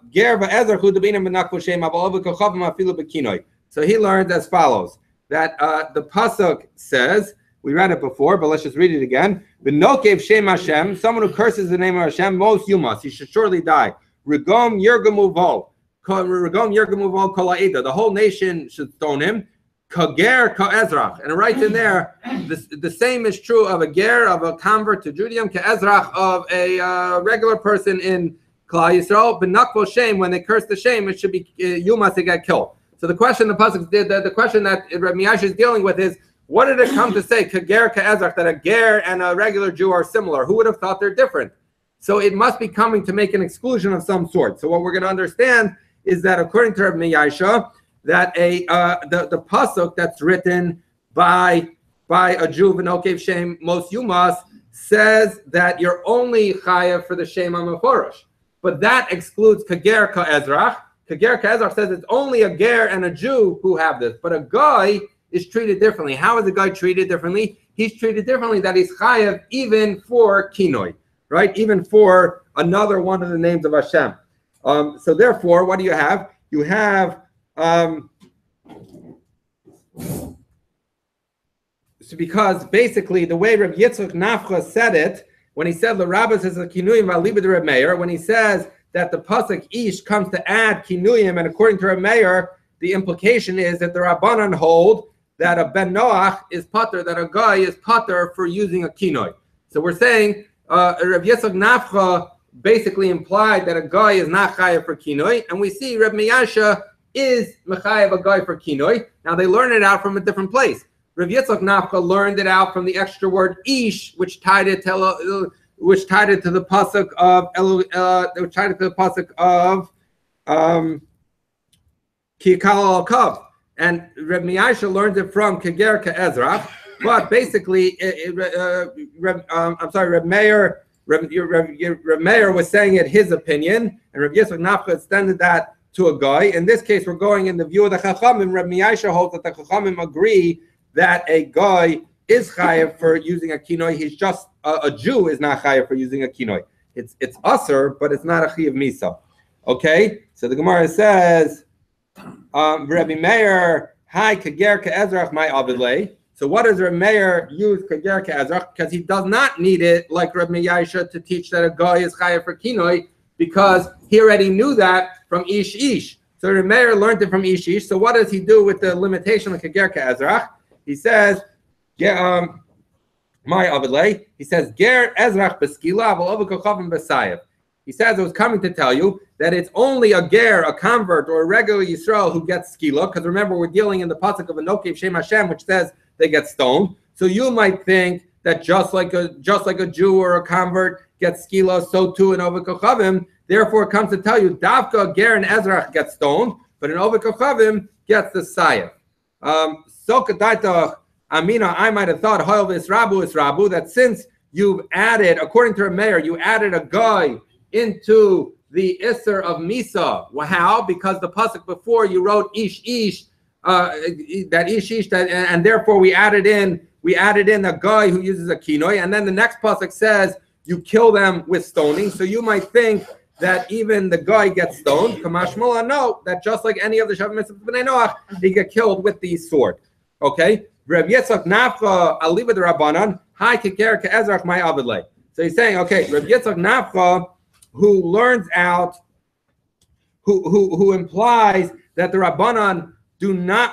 Ger va'ezrach hu debinim b'nakvu shem avol v'kochavim afilu b'kinoi. So he learns as follows, that the pasuk says, we read it before, but let's just read it again. V'nokev shem Hashem, someone who curses the name of Hashem, most yumas, he should surely die. Regom yirgamu vol, regom yirgamu vol kol ha'eda. The whole nation should stone him. Kager ka'ezrach, and it writes in there, the same is true of a ger, of a convert to Judaism, ka'ezrach, of a regular person in Klal Yisrael. B'nakvo shem, when they curse the shame, it should be yumas, they get killed. So the question the pasuk did, the question that Rabbi Yash is dealing with is, what did it come to say, kager ka'ezrach, that a ger and a regular Jew are similar? Who would have thought they're different? So it must be coming to make an exclusion of some sort. So what we're going to understand is that according to Rabbi Yaisha, that the pasuk that's written by a Jew, v'nokev shem mos yumas, says that you're only chayav for the shem hameforish, but that excludes kager ka'ezrach. Kager ka'ezrach says it's only a ger and a Jew who have this, but a guy is treated differently. How is a guy treated differently? He's treated differently, that he's chayav even for kinoi, right? Even for another one of the names of Hashem. So therefore, what do you have? You have so because basically the way Rabbi Yitzchak Nafcha said it, when he said the rabbis is a kinuyim v'alibid Reb Meir, when he says that the pasuk ish comes to add kinuyim, and according to Reb Meir, the implication is that the Rabbanan hold that a ben Noach is pater, that a guy is pater for using a kinoi. So we're saying Rabbi Yitzchak Nafcha basically implied that a guy is not chayav for kinoi, and we see Rabbi Miyasha is mechayev a guy for kinoi. Now they learn it out from a different place. Rabbi Yitzchak Nafcha learned it out from the extra word ish, which tied it to the pasuk of Ki Kal Al Kav, and Rabbi Miyasha learned it from Kager Ka'ezrach. But basically, Reb Meir was saying it his opinion, and Rabbi Yitzchak Nafcha extended that to a guy. In this case, we're going in the view of the Chachamim. Rabbi Miyasha holds that the Chachamim agree that a guy is chayav for using a kinoi. He's just a Jew is not chayav for using a kinoi. It's usher, but it's not a chiyav misa. Okay, so the Gemara says, Rabbi Meir, hi kager ka'ezrach my avidlei. So what does Rabbi Meir use kager ka'ezrach? Because he does not need it like Rabbi Yaisha to teach that a guy is chayav for kinoi, because he already knew that from ish ish. So Rabbi Meir learned it from ish ish. So what does he do with the limitation of kager ka'ezrach? He says, my avidlei. He says, ger ezrach beskila v'lo v'kochavim b'sayev. He says, I was coming to tell you that it's only a ger, a convert, or a regular Yisrael who gets skila, because remember, we're dealing in the pasuk of Anokev Shem Hashem, which says they get stoned. So you might think that just like a Jew or a convert gets skila, so too in Oved Kochavim. Therefore, it comes to tell you, Davka, ger, and Ezrach get stoned, but in Oved Kochavim gets the sayef. So Kadaita Amina, I might have thought, Hoyel Israbu is Rabu, that since you've added, according to a mayor, you added a guy into the Isser of Misa. Well, how? Because the pasuk before you wrote ish ish, that ish ish, and therefore we added in a guy who uses a kinoi, and then the next pasuk says you kill them with stoning. So you might think that even the guy gets stoned. Kamashmula, no, that just like any of the Shavim Mitzvot B'nai Noach, he get killed with the sword. Okay, Reb Yitzchak Nafcha Aliva the Rabbanan, Hi Kiker Ke'ezrach my Avidlei. So he's saying, okay, Reb Yitzchak Nafcha, who learns out, who implies that the Rabbanan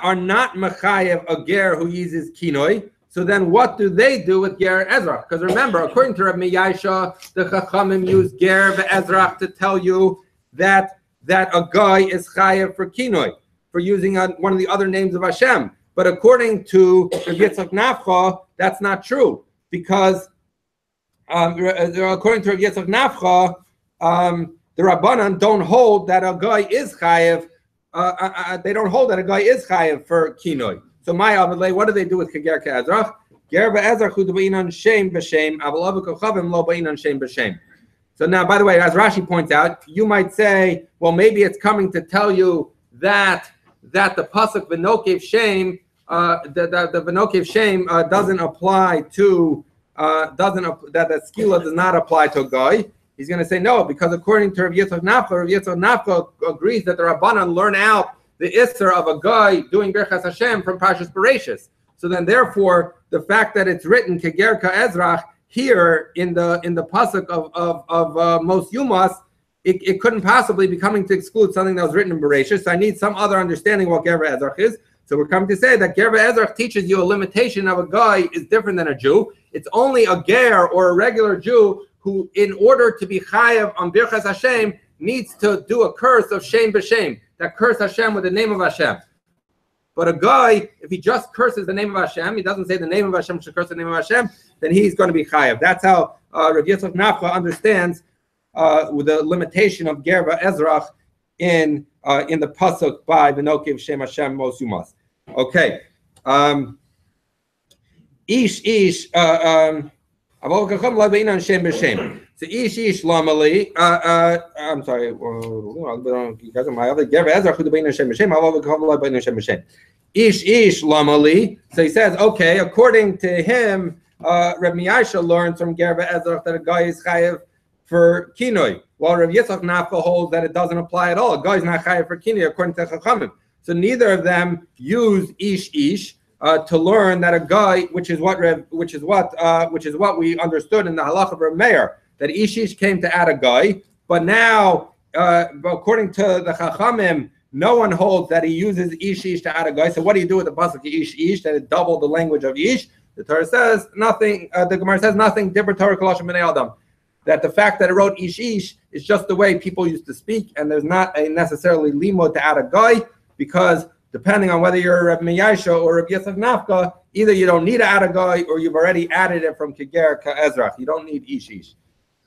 are not mechayev a ger who uses kinoi. So then what do they do with Ger Ezrach? Because remember, according to Rabbi Yaisha, the Chachamim use Ger Ezrach to tell you that a guy is chayav for kinoi, for using one of the other names of Hashem. But according to Yitzchak Nafcha, that's not true, because according to Yitzchak Nafcha, the Rabbanan don't hold that a guy is chayav. They don't hold that a guy is chayav for kinoi. So my avalei, what do they do with Ger Ezrach? Ger Ezrach hu beinan shem b'shem, avalav kochavim lo beinan shem b'shem. So now, by the way, as Rashi points out, you might say, well, maybe it's coming to tell you that the pasuk v'nokev shem, the v'nokev shem doesn't apply to that the skila does not apply to a guy. He's going to say no, because according to Rav Yitzchak Nafcha agrees that the Rabbanan learn out the isser of a guy doing Birchas Hashem from Parshas Bereshis. So then, therefore, the fact that it's written Keger Ezrach here in the pasuk of Mos Yumas, it couldn't possibly be coming to exclude something that was written in Bereshis. So I need some other understanding of what Ger Ezrach is. So we're coming to say that Ger Ezrach teaches you a limitation of a guy is different than a Jew. It's only a ger or a regular Jew who, in order to be chayav on Birchas Hashem, needs to do a curse of shem b'shem, that curse Hashem with the name of Hashem. But a guy, if he just curses the name of Hashem, he doesn't say the name of Hashem should curse the name of Hashem, then he's going to be chayav. That's how Rav Yitzchak Nafcha understands with the limitation of Ger Ezrach in the pasuk by V'nokev Shem Hashem Mos Yumas. Okay. So ish lamali. I'm sorry. Ish lamali. So he says, okay, according to him, Reb Miyaisha learns from Ger Ezrach that a guy is chayav for kinoi, while Rav Yitzchak Nafcha holds that it doesn't apply at all. A guy is not chayav for kinoi according to Chachamim. So neither of them use ish to learn that a guy, which is what we understood in the halacha of Reb Meir, that ish came to add a guy, but now according to the Chachamim, no one holds that he uses ish to add a guy. So what do you do with the pasuk ish that it doubled the language of ish? The Torah says nothing. The Gemara says nothing different. Torah kolashim b'nei adam. That the fact that it wrote ish is just the way people used to speak, and there's not a necessarily limud to add a guy, because depending on whether you're Reb Miyaisha or Reb Yitzchak Nafka, either you don't need to add a guy or you've already added it from Keger Ezrach. You don't need ish.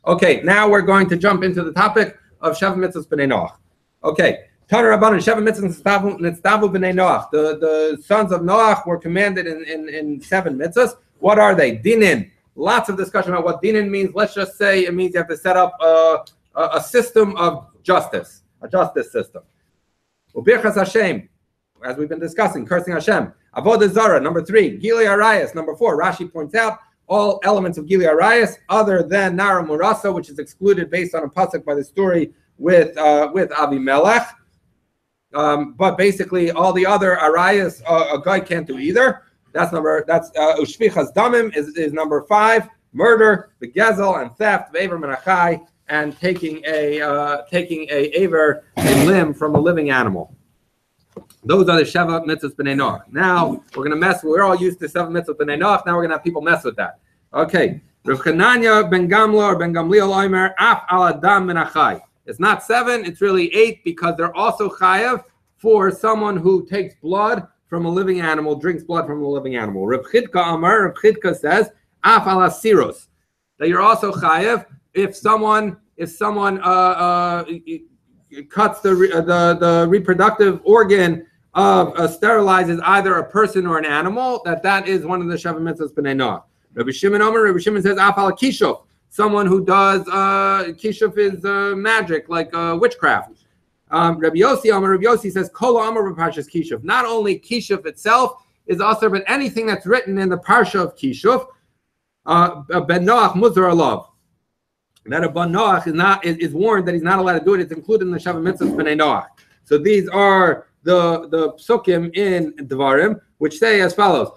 Okay, now we're going to jump into the topic of Sheva Mitzvahs B'nei Noach. Okay, Tana Rabbanan Sheva Mitzvahs Nitztavu B'nei Noach. The sons of Noach were commanded in 7 mitzvahs. What are they? Dinin. Lots of discussion about what dinin means. Let's just say it means you have to set up a system of justice, a justice system. Ubirchas Hashem, as we've been discussing, cursing Hashem. Avodah Zarah, number 3. Gilui Arayas, number 4. Rashi points out all elements of Gilui Arayas other than Nara Murasa, which is excluded based on a pasuk by the story with Avimelech. But basically, all the other Arayas, a guy can't do either. That's Ushvichas Damim is number 5. Murder, the Gezel, and theft, Ve'ever Menachai, and taking a aver, a limb from a living animal. Those are the Sheva Mitzvahs B'nei Noach. Now we're all used to 7 Mitzvahs B'nei Noach. Now we're gonna have people mess with that. Okay. Rav Chananya ben Gamla or ben Gamliel Omer Af al Adam Menachai. It's not 7, it's really 8, because they're also chayav for someone who takes blood from a living animal, drinks blood from a living animal. Rav Chidka Amar, Rav Chidka says, Af al Asiros, that you're also chayav if someone cuts the reproductive organ of sterilizes either a person or an animal, that is one of the Sheva Mitzvahs B'nei Noach. Rabbi Shimon Omer, Rabbi Shimon says, Af al Kishuf, someone who does Kishuf is magic, like witchcraft. Rabbi Yossi Omer, Rabbi Yossi says, Kol Omer b'Parshas Kishuf. Not only Kishuf itself is also, but anything that's written in the Parsha of Kishuf, Ben Noach Muzar Alav. That a Ben Noach is warned that he's not allowed to do it. It's included in the Sheva Mitzvahs B'nei Noach. So these are the psukim in Devarim, which say as follows: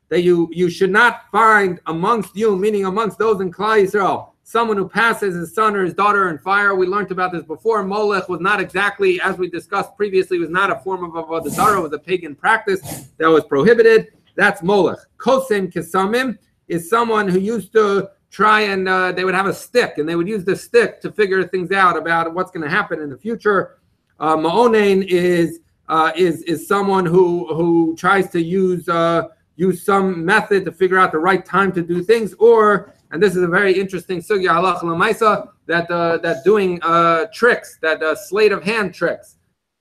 that you should not find amongst you, meaning amongst those in Klal Yisrael, someone who passes his son or his daughter in fire. We learned about this before. Molech was not exactly, as we discussed previously, was not a form of avodah zarah. It was a pagan practice that was prohibited. That's Molech. Kosem Kesamim is someone who used to try and they would have a stick, and they would use the stick to figure things out about what's going to happen in the future. Ma'onein is someone who tries to use some method to figure out the right time to do things, or, and this is a very interesting sugya halacha l'maisa, that doing tricks, that sleight of hand tricks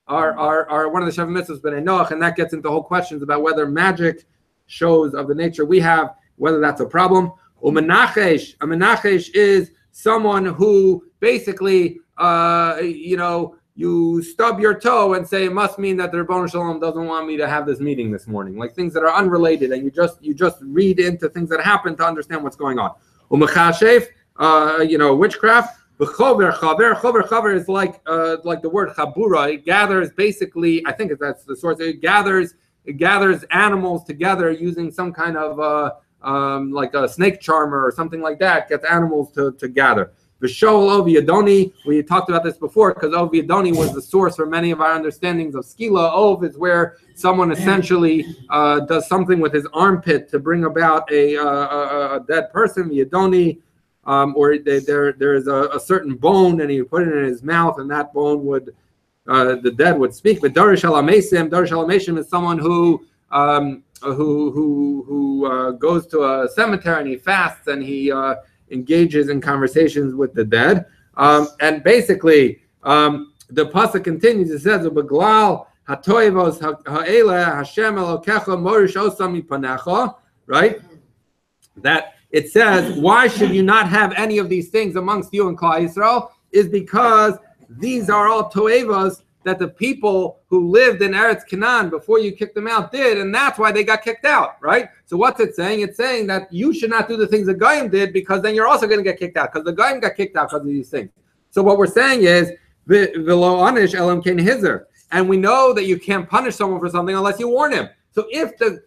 are one of the Sheva Mitzvahs b'nei Noach, and that gets into whole questions about whether magic shows of the nature we have, whether that's a problem. A menachesh is someone who basically, you stub your toe and say it must mean that the Ribono Shel Olam doesn't want me to have this meeting this morning, like things that are unrelated, and you just read into things that happen to understand what's going on. Umechashef, witchcraft. Chaver is like the word chabura. It gathers, basically, I think that's the source. It gathers animals together using some kind of like a snake charmer or something like that. Gets animals to gather. V'shol Ov Yadoni, we talked about this before, because Ov Yadoni was the source for many of our understandings of skila. Ov is where someone essentially does something with his armpit to bring about a dead person. Yadoni, or there is a certain bone, and he would put it in his mouth, and that bone would, the dead would speak. But Darish Alamesim is someone who goes to a cemetery and he fasts and he engages in conversations with the dead. And basically, the pasuk continues. It says, "Ubeglal hatoivos ha'ele Hashem Elokecha morish osam mipanecha." Right? That it says, why should you not have any of these things amongst you in Klal Yisrael? Is because these are all toevos that the people who lived in Eretz Canaan before you kicked them out did, and that's why they got kicked out, right? So what's it saying? It's saying that you should not do the things the Goyim did, because then you're also going to get kicked out, because the Goyim got kicked out because of these things. So what we're saying is, v'lo anish elam ken hizer, and we know that you can't punish someone for something unless you warn him. So if the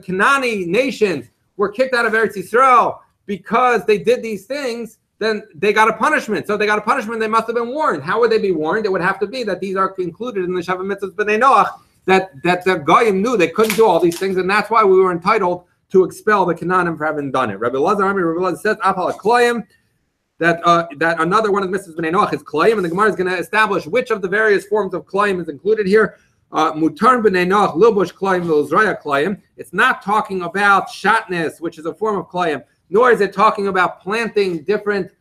Canaanite nations were kicked out of Eretz Yisrael because they did these things, then they got a punishment. So they got a punishment, they must have been warned. How would they be warned? It would have to be that these are included in the Sheva Mitzvahs b'nei Noach, that the Goyim knew they couldn't do all these things, and that's why we were entitled to expel the Canaanim for having done it. Rabbi Elazar says, Apal Kloyim, that another one of the Mitzvahs b'nei Noach is Kloyim, and the Gemara is going to establish which of the various forms of Kloyim is included here. Mutar b'nei Noach, Lilbush Kloyim, Lilzraya Kloyim. It's not talking about shatnez, which is a form of Kloyim, nor is it talking about planting different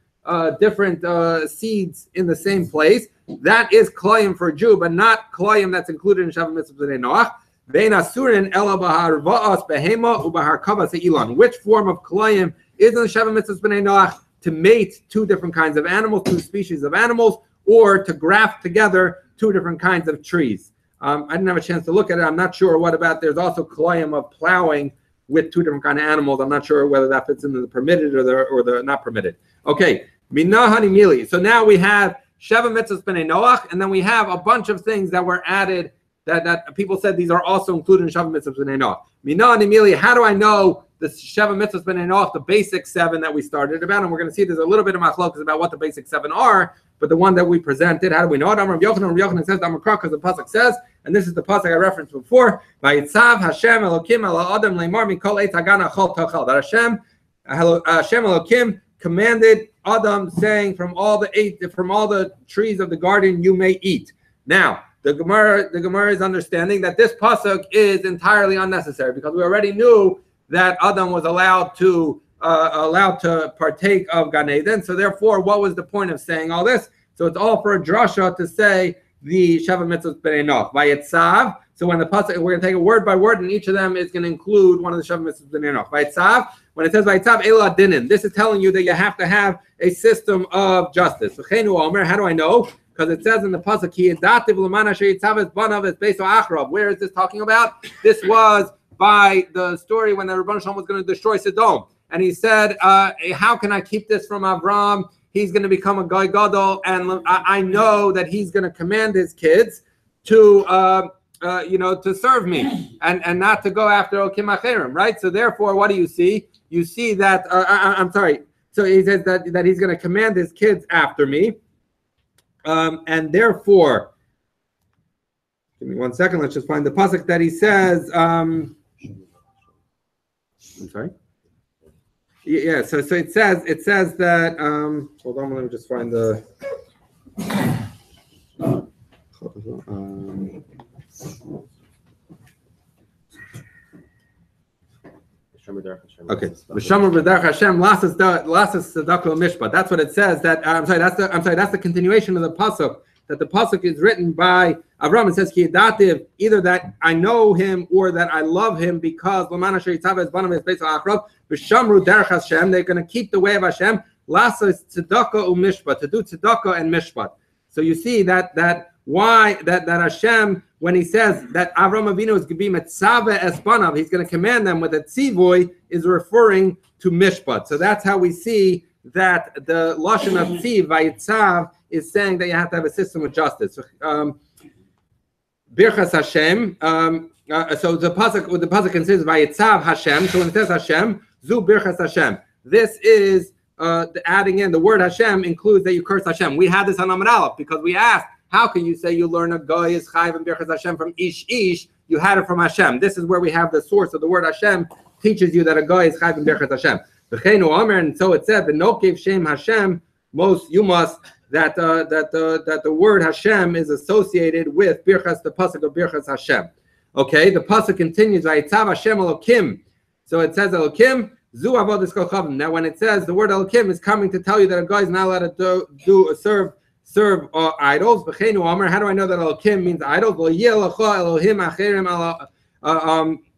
seeds in the same place. That is Kloyim for a Jew, but not Kloyim that's included in Sheva Mitzvahs b'nei Noach. Vein asurin ela bahar va'as behema ubahar kavas ilan. Which form of Kloyim is in the Sheva Mitzvahs b'nei Noach? To mate two different kinds of animals, two species of animals, or to graft together two different kinds of trees. I didn't have a chance to look at it. I'm not sure what about. There's also Kloyim of plowing with two different kind of animals. I'm not sure whether that fits into the permitted or the not permitted. Okay, minahani mili. So now we have Sheva Mitzvahs b'nei Noach, and then we have a bunch of things that were added that people said these are also included in Sheva Mitzvahs b'nei Noach. Minahani mili. How do I know the Sheva Mitzvahs b'nei Noach, the basic 7 that we started about? And we're going to see there's a little bit of machlokas about what the basic 7 are, but the one that we presented, how do we know it? Amar Yochanan says Amar Kra, because the pasuk says, and this is the pasuk I referenced before, Vayitzav Hashem Elokim Ela Adam Leimar Mikol Eitz Hagana Chol Tochal. That Hashem Elokim commanded Adam, saying, from all the trees of the garden you may eat. Now, the Gemara is understanding that this pasuk is entirely unnecessary, because we already knew that Adam was allowed to partake of Gan Eden. So therefore, what was the point of saying all this? So it's all for a drasha to say the Sheva Mitzvahs b'nei Noach. Vayetzav. So when the pasuk, we're going to take it word by word, and each of them is going to include one of the Sheva Mitzvahs b'nei Noach. Vayetzav. When it says Vayetzav Ela Dinin, this is telling you that you have to have a system of justice. V'cheinu Omer. How do I know? Because it says in the pasuk, Ki Yedativ L'man Asher Yitzav Es Banav Es Beiso Achrav. Where is this talking about? This was by the story when the Ribono Shel Olam was going to destroy Sodom. And he said, how can I keep this from Avram? He's going to become a Goy Gadol, and I know that he's going to command his kids to serve me and not to go after Okim Acherim, right? So therefore, what do you see? You see that, So he says that he's going to command his kids after me. And therefore, give me 1 second. Let's just find the pasuk that he says. I'm sorry. Yeah. So it says that. Hold on. Let me just find the. Okay. V'shamar b'derech Hashem lasas tzedakah mishpat. That's what it says. That I'm sorry. That's the continuation of the pasuk. That the pasuk is written by Avram. It says ki dativ, either that I know him or that I love him because l'man asher yitzav es banam es beis ha'achrav v'shamru derech Hashem. They're going to keep the way of Hashem. Lasas tzedakah umishpat, to do tzedakah and mishpat. So you see that Hashem, when he says that Avram Avinu is going to be metzaveh es banav, he's going to command them with a tzivoy, is referring to mishpat. So that's how we see that the lashon of tziv vayitzav is saying that you have to have a system of justice. Birchas Hashem. So the pasuk considers vayitzav Hashem. So when it says Hashem, zu birchas Hashem. This is adding in the word Hashem includes that you curse Hashem. We had this on Amud Aleph because we asked, how can you say you learn a goy is chayv and birchas Hashem from ish? You had it from Hashem. This is where we have the source of the word Hashem teaches you that a goy is chayv and birchas Hashem. And so it said, "V'nokev shem Hashem." Most you must that the word Hashem is associated with birchas, the pasuk of birchas Hashem. Okay, the pasuk continues, "Vayitzav Hashem Elokim." So it says Elokim zu avodas kol chavim. Now, when it says the word Elokim is coming to tell you that a guy is not allowed to serve idols. How do I know that Elokim means idols?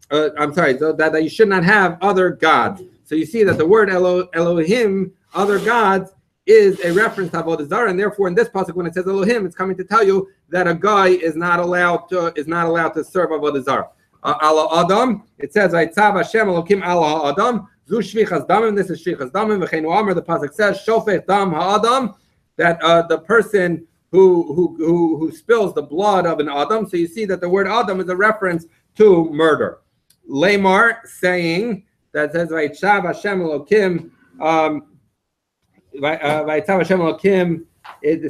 I'm sorry, so that you should not have other gods. So you see that the word Elohim, other gods, is a reference to Avodah Zarah, and therefore in this pasuk when it says Elohim, it's coming to tell you that a guy is not allowed to serve Avodah Zarah. Ala Adam, it says Vayitzav Hashem Elokim ala Adam. Zu shvichas damim. This is shvichas damim. V'cheinu Amar. The pasuk says Shofech dam ha'adam. That the person who spills the blood of an Adam. So you see that the word Adam is a reference to murder. Lamar saying that says Vayitzav Hashem Elokim. Vayitzav Hashem Elokim.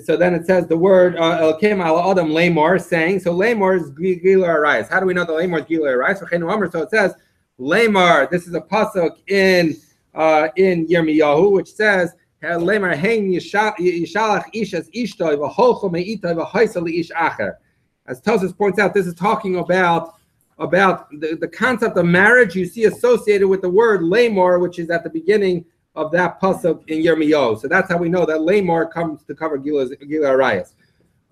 So then it says the word Elokim ala Adam Lamar saying. So Lamar is Gila Arayas. How do we know that Lamar is Gila Arayas? So it says Lamar. This is a pasuk in Yirmiyahu which says. As Tosfos points out, this is talking about the concept of marriage you see associated with the word lamor, which is at the beginning of that pasuk in Yirmiyahu. So that's how we know that lamor comes to cover Gila Arayas.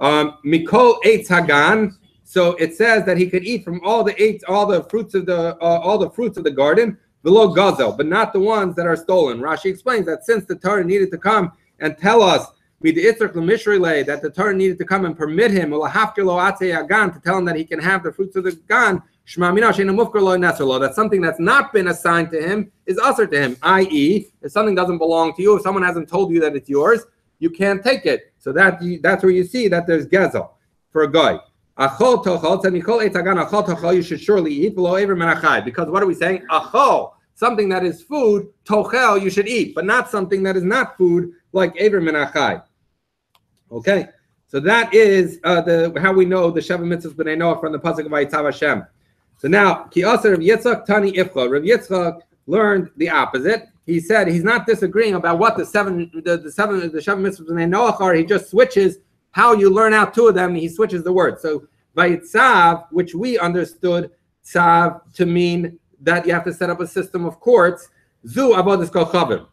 Mikol eitz hagan. So it says that he could eat from all the fruits of the garden. Below gazel, but not the ones that are stolen. Rashi explains that since the Torah needed to come and tell us that the Torah needed to come and permit him to tell him that he can have the fruits of the gan, that something that's not been assigned to him is usher to him, i.e., if something doesn't belong to you, if someone hasn't told you that it's yours, you can't take it. So that's where you see that there's gazel for a guy. You should surely eat because what are we saying? Achol, something that is food, tochel, you should eat, but not something that is not food like Ever Menachai. Okay, so that is how we know the Sheva Mitzvahs B'nai Noach from the pasuk of Vayitzav Hashem. So now, Ki Aser Rav Yitzchak Tani Ifcha. Rav Yitzchak learned the opposite. He said he's not disagreeing about what the Sheva Mitzvahs B'nai Noach are. He just switches how you learn out two of them. He switches the word. So Vayitzav, which we understood tzav to mean that you have to set up a system of courts. Zu avodas kol chavim.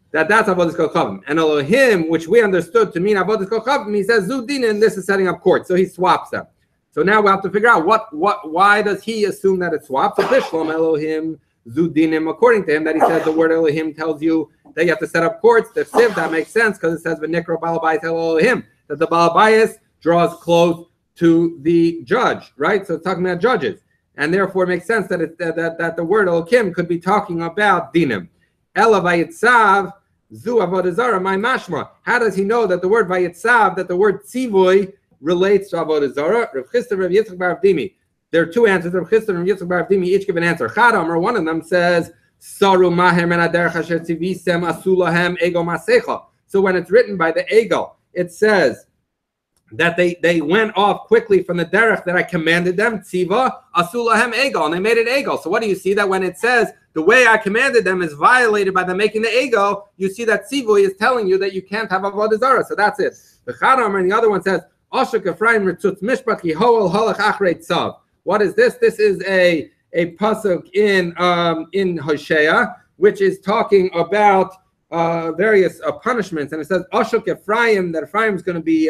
That's avodas kol chavim. And Elohim, which we understood to mean avodas kol chavim, he says zu din, and this is setting up courts. So he swaps them. So now we have to figure out why does he assume that it swaps? So Bishlam Elohim zu dinim, according to him, that he says the word Elohim tells you that you have to set up courts. The siv, that makes sense because it says v'nikra balabayis Elohim, that the balabayis draws close to the judge, right? So it's talking about judges, and therefore it makes sense that that the word Elokim could be talking about dinim. Ela vayitzav zu avodah zarah my mashma. How does he know that the word vayitzav, that the word tzivoy relates to avodah zarah? Rav Chisda, Rav Yitzchak bar Avdimi. There are two answers. Rav Chisda and Rav Yitzchak bar Avdimi each give an answer. Chadam, or one of them says Saru maher men aderech asher tzivisem asu lahem ego masecha. So when it's written by the egel, it says that they went off quickly from the derech that I commanded them, tziva asu lahem egel, and they made an egel. So what do you see? That when it says the way I commanded them is violated by them making the egel, you see that tzivui is telling you that you can't have avodah zarah. So that's it. The Chadam and the other one says, Ashuk Ephraim ritzutz mishpat ki hoel halach achrei tzav. What is this? This is a pasuk in Hosea, which is talking about various punishments, and it says Ashuk Ephraim, that Ephraim is going to be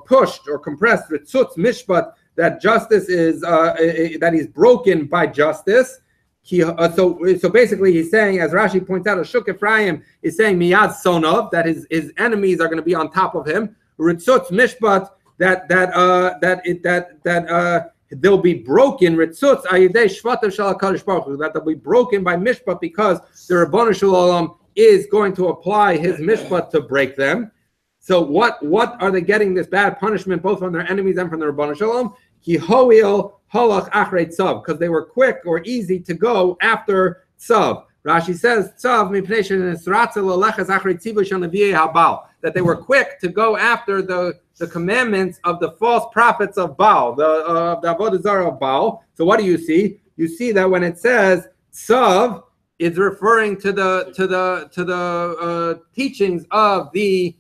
pushed or compressed. Ritzutz mishpat, that justice is that he's broken by justice. So basically, he's saying, as Rashi points out, Ashuk Ephraim is saying miyad sonov, that his enemies are going to be on top of him. Ritzutz mishpat, that they'll be broken. Ritzutz ayidei shvatim shel HaKadosh Baruch Hu, that they'll be broken by mishpat because the Rabbanu Shalom is going to apply his mishpat to break them. So what are they getting this bad punishment both from their enemies and from the Rabbanu Shalom? Ki hoil halach achrei tzav, because they were quick or easy to go after tzav. Rashi says tzav mipnei shenisratzel leleches achrei tzivu shel nevi'ei habal, that they were quick to go after the commandments of the false prophets of Baal, the avodah zarah of Baal. So what do you see? You see that when it says tzav, it's referring to the teachings of the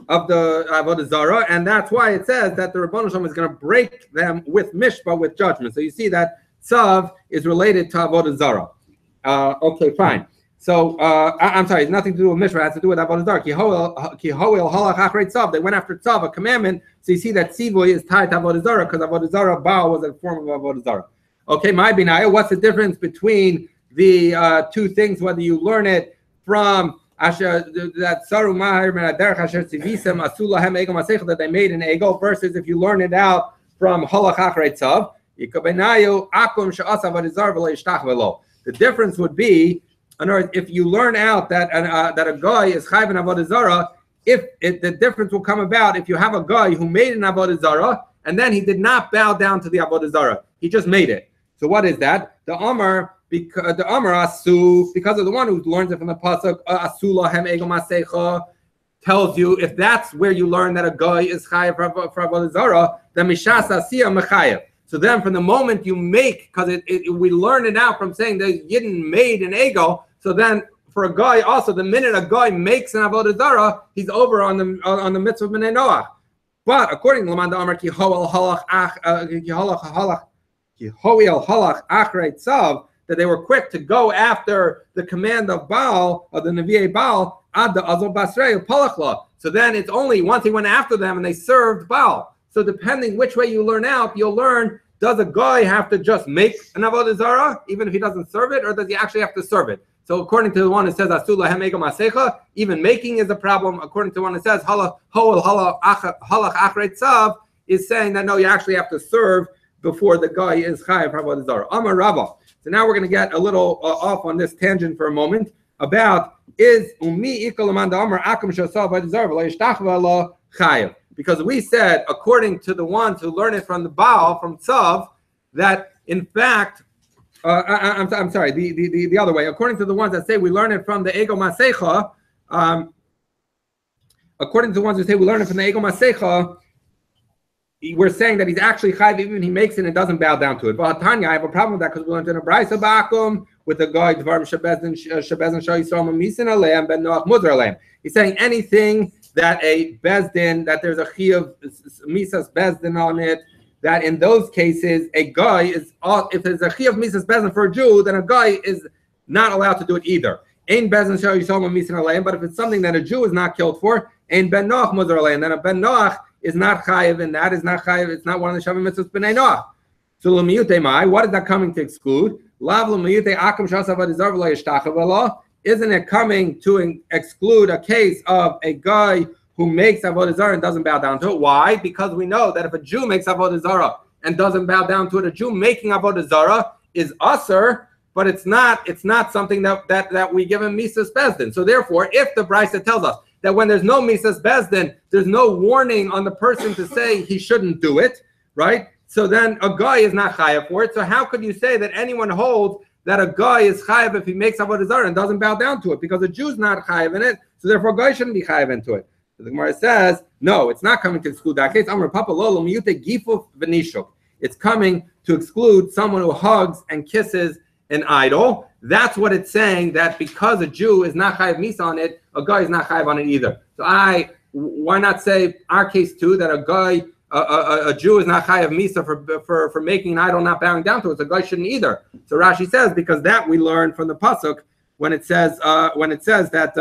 avodah zarah, and that's why it says that the Rabbanu Shalom is going to break them with mishpah, with judgment. So you see that tzav is related to avodah zarah. Okay, fine. So I'm sorry, it's nothing to do with mishpah. It has to do with avodah zarah. Ki hoil halach achrei tzav. They went after tzav, a commandment. So you see that tzivui is tied to avodah zarah because avodah zarah Baal was a form of avodah zarah. Okay, my binaya. What's the difference between the two things? Whether you learn it from that saru mahir men aderech asher tzivisem asu lahem ego masecha, that they made an ego, versus if you learn it out from halach achrei tzav. The difference would be, in other words, if you learn out that a guy is chayv in avodah zarah, the difference will come about if you have a guy who made an avodah zarah and then he did not bow down to the avodah zarah, he just made it. So what is that? The Amar, because the Amar asu, because of the one who learns it from the pasuk asu lahem ego masecha, tells you if that's where you learn that a guy is chayav for avodah zarah, then mishas asiyah mechayav. So then, from the moment you make, because we learn it out from saying that Yidden made an ego. So then, for a guy also, the minute a guy makes an avodah zarah, he's over on the mitzvah of b'nei Noach. But according to Laman Amar ki hoel halach achrei tzav, that they were quick to go after the command of Baal, of the Nevi'ei Baal, ad the azol basrei palachla. So then it's only once he went after them and they served Baal. So depending which way you learn out, you'll learn, does a guy have to just make an avodah zarah, even if he doesn't serve it, or does he actually have to serve it? So according to the one that says asu lahem ego masecha, even making is a problem. According to the one that says halach achrei tzav, is saying that no, you actually have to serve before the guy is chayav for avodah zarah. Amar Rava. So now we're going to get a little off on this tangent for a moment about is umi ikol aman da'amar akum shasal avodah zarah v'lo yishtachva lo chayav. Because we said, according to the ones who learn it from the Baal, from Tzav, that in fact, I'm sorry, the other way. According to the ones that say we learn it from the Ego Masecha, according to the ones who say we learn it from the Ego Masecha, we're saying that he's actually chayv even when he makes it and doesn't bow down to it. But Tanya, I have a problem with that because we learned in a brayso ba'akum with the guy dvarim shebezin shal yisrael misin aleim ben noach mudar aleim. He's saying anything that a bezdin, that there's a chiyuv misas bezdin on it, that in those cases a guy is, if there's a chiyuv misas bezdin for a Jew, then a guy is not allowed to do it either. Ein bezdin shal yisrael misin aleim. But if it's something that a Jew is not killed for, ein ben noach mudar aleim, then a ben noach is not chayiv, and that is not chayiv. It's not one of the shavim mitzvahs b'nei Noach. So l'miyute mai, what is that coming to exclude? Lav l'miyute akum shas avodah zarah v'lo yishtachav v'lo. Isn't it coming to exclude a case of a guy who makes avodah zarah and doesn't bow down to it? Why? Because we know that if a Jew makes avodah zarah and doesn't bow down to it, a Jew making avodah zarah is usher, but it's not something that we give him misas bezdin. So therefore, if the brayso tells us that when there's no misas bezdin, there's no warning on the person to say he shouldn't do it, right? So then a guy is not chayav for it. So how could you say that anyone holds that a guy is chayav if he makes avodah zarah and doesn't bow down to it? Because a Jew's not chayav in it, so therefore a guy shouldn't be chayav into it. So the Gemara says, no, it's not coming to exclude that case. Amar Papa Lolo miyute gifuf v'nishuk. It's coming to exclude someone who hugs and kisses an idol. That's what it's saying, that because a Jew is not chayav misa on it, a guy is not chayav on it either. So why not say our case too, that a guy, a Jew is not chayav misa for making an idol, not bowing down to it. So a guy shouldn't either. So Rashi says, because that we learn from the pasuk when it says that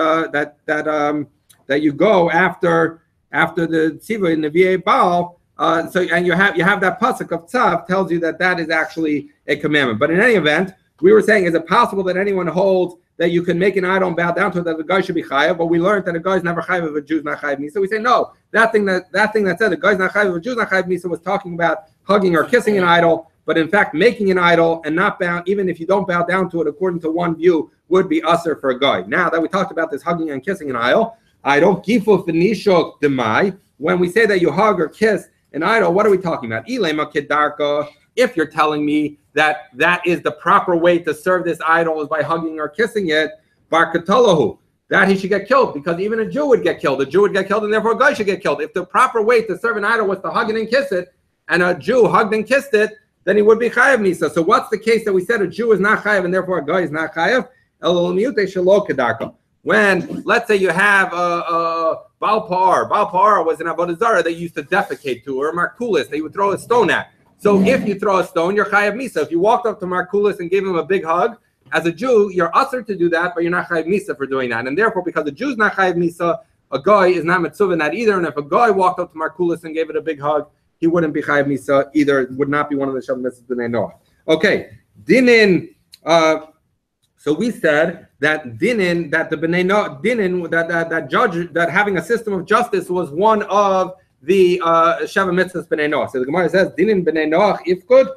you go after the tziva in the VA Baal. And you have that pasuk of Tzav tells you that is actually a commandment. But in any event, we were saying, is it possible that anyone holds that you can make an idol and bow down to it, that the guy should be chayav? But we learned that a guy's never chayav if a Jew's not chayav misa. So we say no. That thing that said the guy's not chayav if a Jew's not chayav misa was talking about hugging or kissing an idol. But in fact, making an idol and not bow, even if you don't bow down to it, according to one view, would be usher for a guy. Now that we talked about this hugging and kissing an idol, gifu f'nishok demai. When we say that you hug or kiss an idol, what are we talking about? Ilema kedarka. If you're telling me that is the proper way to serve this idol is by hugging or kissing it, barkatalahu, that he should get killed, because even a Jew would get killed. A Jew would get killed, and therefore a guy should get killed. If the proper way to serve an idol was to hug it and kiss it, and a Jew hugged and kissed it, then he would be chayav misa. So what's the case that we said a Jew is not chayav and therefore a guy is not chayav? When, let's say you have a Baal Pa'ar was an avodah zarah they used to defecate to, or a Markulis they would throw a stone at. So if you throw a stone, you're chayav misa. If you walked up to Markulis and gave him a big hug, as a Jew, you're usher to do that, but you're not chayav misa for doing that. And therefore, because the Jew's not chayav misa, a guy is not mitzvah in that either. And if a guy walked up to Markulis and gave it a big hug, he wouldn't be chayav misa either. It would not be one of the shav mitzvahs b'nei Noach. Okay, dinin. So we said that dinin, that the b'nei Noach, dinin, that judge, that having a system of justice was one of the Sheva Mitzvahs B'nai Noach. So the Gemara says, Dinin B'nai Noach, if good.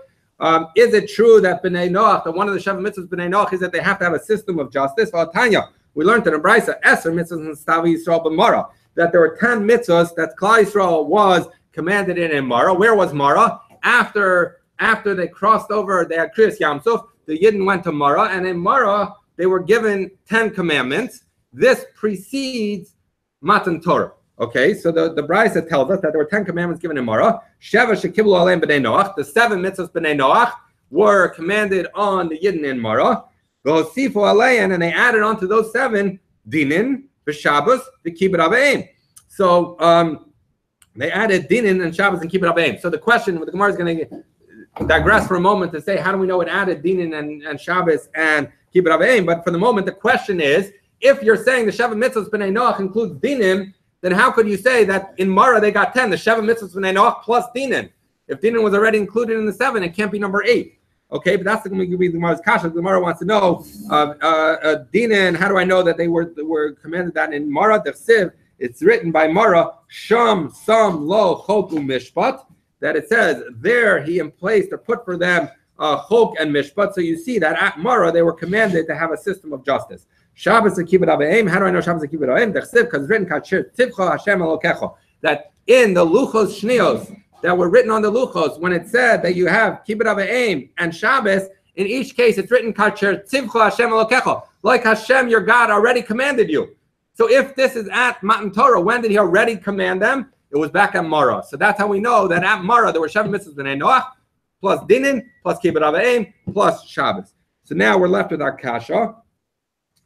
Is it true that B'nai Noach, that one of the Sheva Mitzvahs B'nai Noach is that they have to have a system of justice? Tanya, we learned in the Brisa, Eser Mitzvahs and Stavi Yisrael B'Mara, that there were 10 mitzvahs that Klal Yisrael was commanded in Mara. Where was Mara? After they crossed over, they had Kriyas Yam Suf, the Yidden went to Mara, and in Mara, they were given 10 commandments. This precedes Matan Torah. Okay, so the Brisa tells us that there were 10 commandments given in Mara. Sheva shekiblu aleim b'nei Noach. The 7 mitzvahs b'nei Noach were commanded on the Yidden in Mara. V'hosifu aleim, and they added on to those 7 dinin v'Shabbos v'kibbut avim. So they added dinin and Shabbos and kibbut avim. So the question, the Gemara is going to digress for a moment to say, how do we know it added dinin and Shabbos and kibbut avim? But for the moment, the question is, if you're saying the Sheva mitzvahs b'nei Noach includes dinim, then how could you say that in Mara they got 10, the Sheva mitzvahs b'nei Noach plus Dinan? If Dinan was already included in the 7, it can't be number 8. Okay, but that's going to be the Gemara's kasha. The Gemara wants to know, Dinan, how do I know that they were commanded that in Mara? It's written by Mara, Sham, Sam, Lo, Chok, Mishpat, that it says, there he emplaced or put for them Chok and Mishpat. So you see that at Mara they were commanded to have a system of justice. Shabbos and kibbut avim. How do I know Shabbos and kibbut avim? Because it's written Tivcha Hashem Elokecha. That in the luchos shnios that were written on the luchos, when it said that you have kibbut avim and Shabbos, in each case it's written Tivcha Hashem Elokecha, like Hashem your God already commanded you. So if this is at Matan Torah, when did he already command them? It was back at Mara. So that's how we know that at Mara there were Sheva mitzvahs b'nei Noach plus Dinin plus kibbut avim plus Shabbos. So now we're left with our kasha.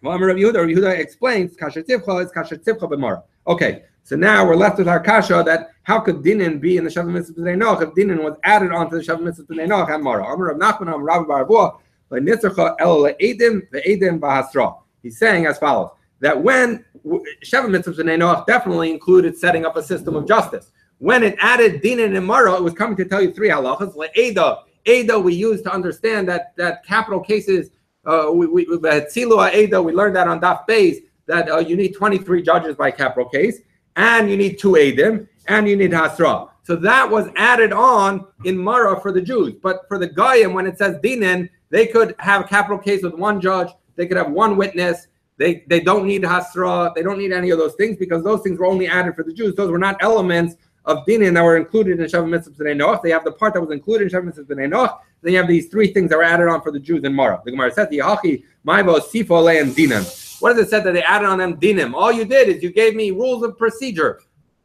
Well, Rav Yehuda explains kasher tivcha is kasher tivcha b'mara. Okay, so now we're left with our kasha that how could dinin be in the Sheva mitzvahs b'nei Noach if dinin was added onto the Sheva mitzvahs b'nei Noach and Mara? Amar Rav Nachman, Amar Rav Bar Avuha, le'nitzercha el le'edim ve'edim b'hasra. He's saying as follows, that when Sheva mitzvahs b'nei Noach definitely included setting up a system of justice. When it added dinin and Mara, it was coming to tell you 3 halachas. Le'eda we use to understand that capital cases. We learned that on Daf Beis that you need 23 judges by capital case, and you need 2 Eidim, and you need Hasra. So that was added on in Mara for the Jews. But for the Goyim, when it says Dinin, they could have a capital case with 1 judge, they could have 1 witness, they don't need Hasra, they don't need any of those things because those things were only added for the Jews. Those were not elements of dinim that were included in Sheva Mitzvah B'nai Noach. They have the part that was included in Sheva Mitzvah B'nai Noach. Then you have these three things that were added on for the Jews in Mara. The Gemara says, "Yahachi ma'avo sifo le'em dinim." What does it say that they added on them dinim? All you did is you gave me rules of procedure.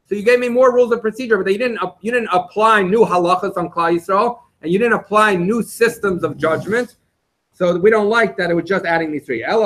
So you gave me more rules of procedure, but you didn't apply new halachas on Klal Yisrael, and you didn't apply new systems of judgment. So we don't like that it was just adding these three. No,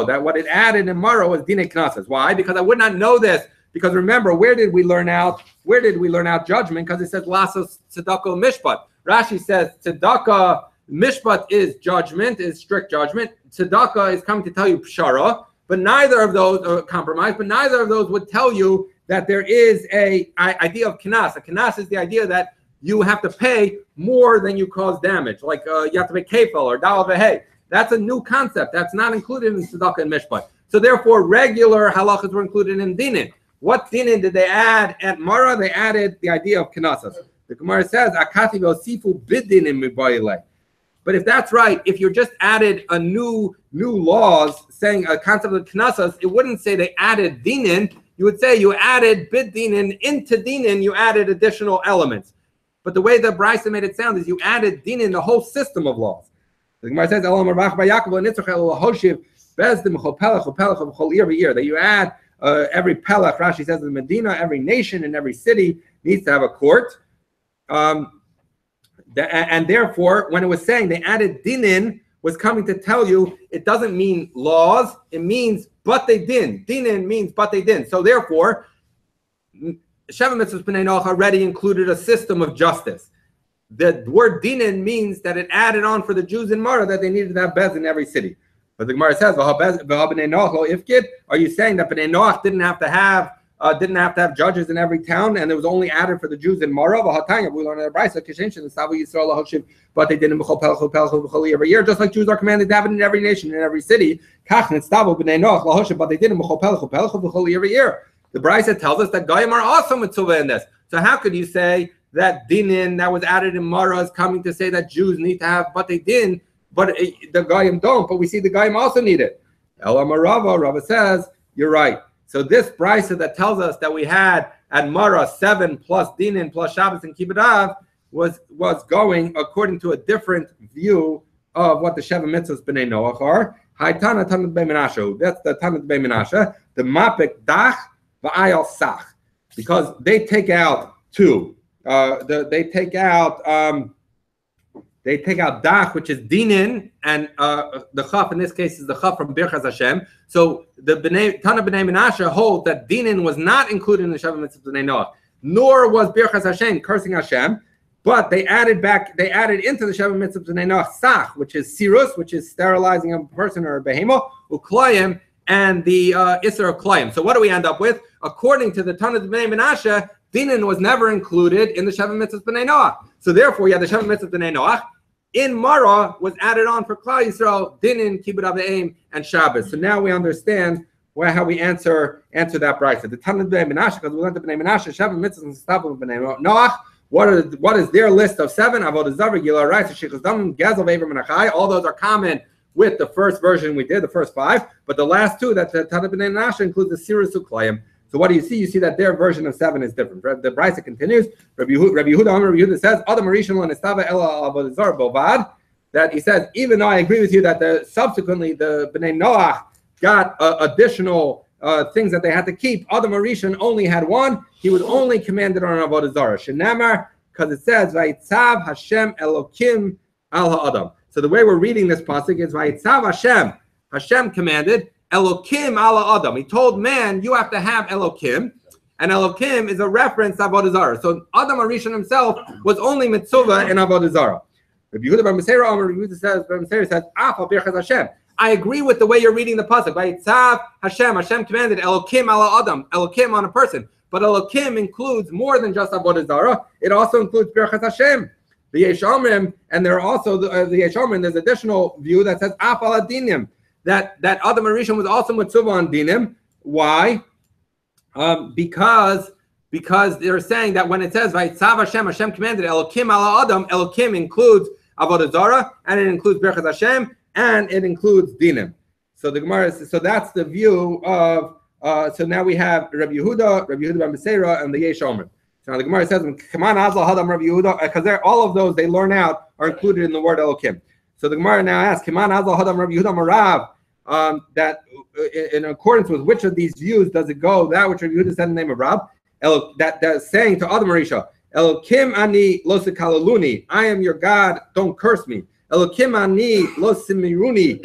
that what it added in Mara was Dine Knasas. Why? Because I would not know this. Because remember, where did we learn out judgment? Because it says Lasos Tzedakah Mishpat. Rashi says Tzedakah Mishpat is judgment, is strict judgment. Tzedakah is coming to tell you Pshara, but neither of those compromise, but neither of those would tell you that there is a idea of Knas. A Knas is the idea that you have to pay more than you cause damage. Like you have to pay kefil or dal v'hei. That's a new concept. That's not included in Tzedakah and Mishpat. So therefore, regular halachas were included in dinin. What dinin did they add at Mara? They added the idea of Knasas. The Gemara says, "Akati v'osifu b'dinim mibayilei." But if that's right, if you just added a new laws saying a concept of Knasas, it wouldn't say they added dinin. You would say you added bid dinin into dinin. You added additional elements. But the way the Brisa made it sound is you added dinin, the whole system of laws. The Gemara says, that you add every pelach, Rashi says in Medina, every nation and every city needs to have a court. And therefore, when it was saying they added dinin, was coming to tell you it doesn't mean laws, it means but they din. Dinin means but they din. So therefore, Sheva Mitzvah B'nai Noach already included a system of justice. The word dinin means that it added on for the Jews in Mara that they needed to have bez in every city. But the Gemara says, are you saying that B'nai Noach didn't have to have judges in every town, and it was only added for the Jews in Mara? We learn in the Brisa, but they did in every year, just like Jews are commanded to have it in every nation, in every city. But they did in every year. The Brisa tells us that Goyim are also mitzvah in this. So how could you say that dinin that was added in Mara is coming to say that Jews need to have, but they didn't, but the Goyim don't, but we see the Goyim also need it. Rava says, you're right. So this Brisa that tells us that we had at Mara 7 plus dinin plus Shabbos and Kibbutz Av was going according to a different view of what the Sheva Mitzvahs B'nai Noach are. Haitana Tanat B'nai Menashe. That's the Tanat B'nai Menashe. The Mapik Dach v'Ayal Sach. Because they take out two. They take out dach, which is dinin, and the chaf in this case is the chaf from Birchas Hashem. So the Tana B'nai Menashe hold that dinin was not included in the Sheva Mitzvah B'nai Noach, nor was Birchas Hashem cursing Hashem, but they added into the Sheva Mitzvah B'nai Noach sach, which is sirus, which is sterilizing a person or a behemoth, uklayim, and the Isser of Klayim. So what do we end up with? According to the Tana B'nai Menashe, dinin was never included in the Sheva Mitzvah B'nai Noach. So therefore, you have the Sheva Mitzvah B'nai Noach. In Mara was added on for Klal Yisrael, dinin, kibbutz avim, and Shabbos. So now we understand how we answer that Brisa. The Tana B'nai Menashe, because we learned the B'nai Menashe, Sheva Mitzvah and Stavim B'nai Noach. What is their list of 7? Avodah Zarah, Gilui Arayis, Shechus Damim, Gezel, Ve'Iver, Menachai. All those are common with the first version we did, the first 5. But the last 2, that the Tana B'nai Menashe includes the Sirus Uklayim. So what do you see? You see that their version of 7 is different. The Brisa continues. Rabbi Yehuda says, Adam Rishon lo nestava ela avodah zarah bovad. That he says, even though I agree with you that subsequently the B'nai Noach got additional things that they had to keep, Adam Rishon only had 1. He was only commanded on avodah zarah. Shenamar, because it says, Vayitzav Hashem Elokim al ha'adam. So the way we're reading this pasuk is Vayitzav Hashem. Hashem commanded Elokim ala Adam. He told man, you have to have Elokim, and Elokim is a reference to Avodah Zarah. So Adam Rishon himself was only mitzvah in Avodah Zarah. Rabbi Yehuda Bar Meseira says, Afal Birchas Hashem. I agree with the way you're reading the pasuk. Vayitzav Hashem. Hashem commanded Elokim ala Adam, Elokim on a person. But Elokim includes more than just Avodah Zarah. It also includes Birchas Hashem. The Yesh Omrim, and there are also the Yesh Omrim. There's additional view that says Afal Adinim. That Adam Rishon was also mitzvah on dinim. Why? Because they're saying that when it says Vayitzav Hashem, Hashem commanded Elokim ala Adam, Elokim includes Avodah Zarah, and it includes Birchas Hashem, and it includes dinim. So the Gemara says, so that's the view of So now we have Rabbi Yehuda ben Beseira, and the Yesh Omer. So now the Gemara says, "Come on, Azal Hadam Rabbi Yehuda," because all of those they learn out are included in the word Elokim. So the Gemara now asks, "Come on, Azal Hadam Rabbi Yehuda Marav," that in accordance with which of these views does it go? That which Rabbi Yehuda said in the name of Rab, that saying to Adam Marisha, Elokim ani lo sekalaluni, I am your God, don't curse me. Elokim ani lo simiruni,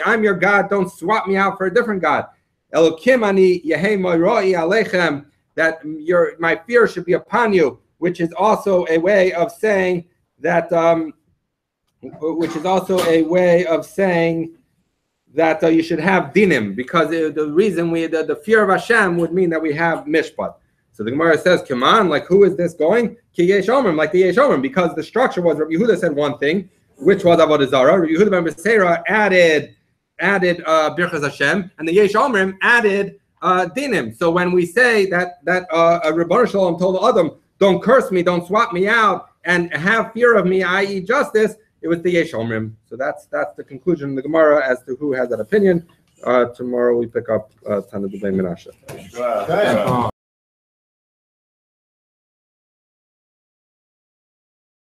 I'm your God, don't swap me out for a different God. Elokim ani yehei moiroi alechem, that my fear should be upon you, which is also a way of saying that, you should have dinim, because the reason the fear of Hashem would mean that we have mishpat. So the Gemara says, come on, like who is this going? Ki yesh omrim, like the yesh omrim, because the structure was Rabbi Yehuda said one thing, which was avodah zarah. Rabbi Yehuda ben Beseira added birchas Hashem, and the yesh omrim added dinim. So when we say that Rebbeinu Shalom told Adam, don't curse me, don't swap me out, and have fear of me, i.e. justice, it was the yesh omrim. So that's the conclusion of the Gemara as to who has that opinion. Tomorrow we pick up Tana D'Bnei Menashe.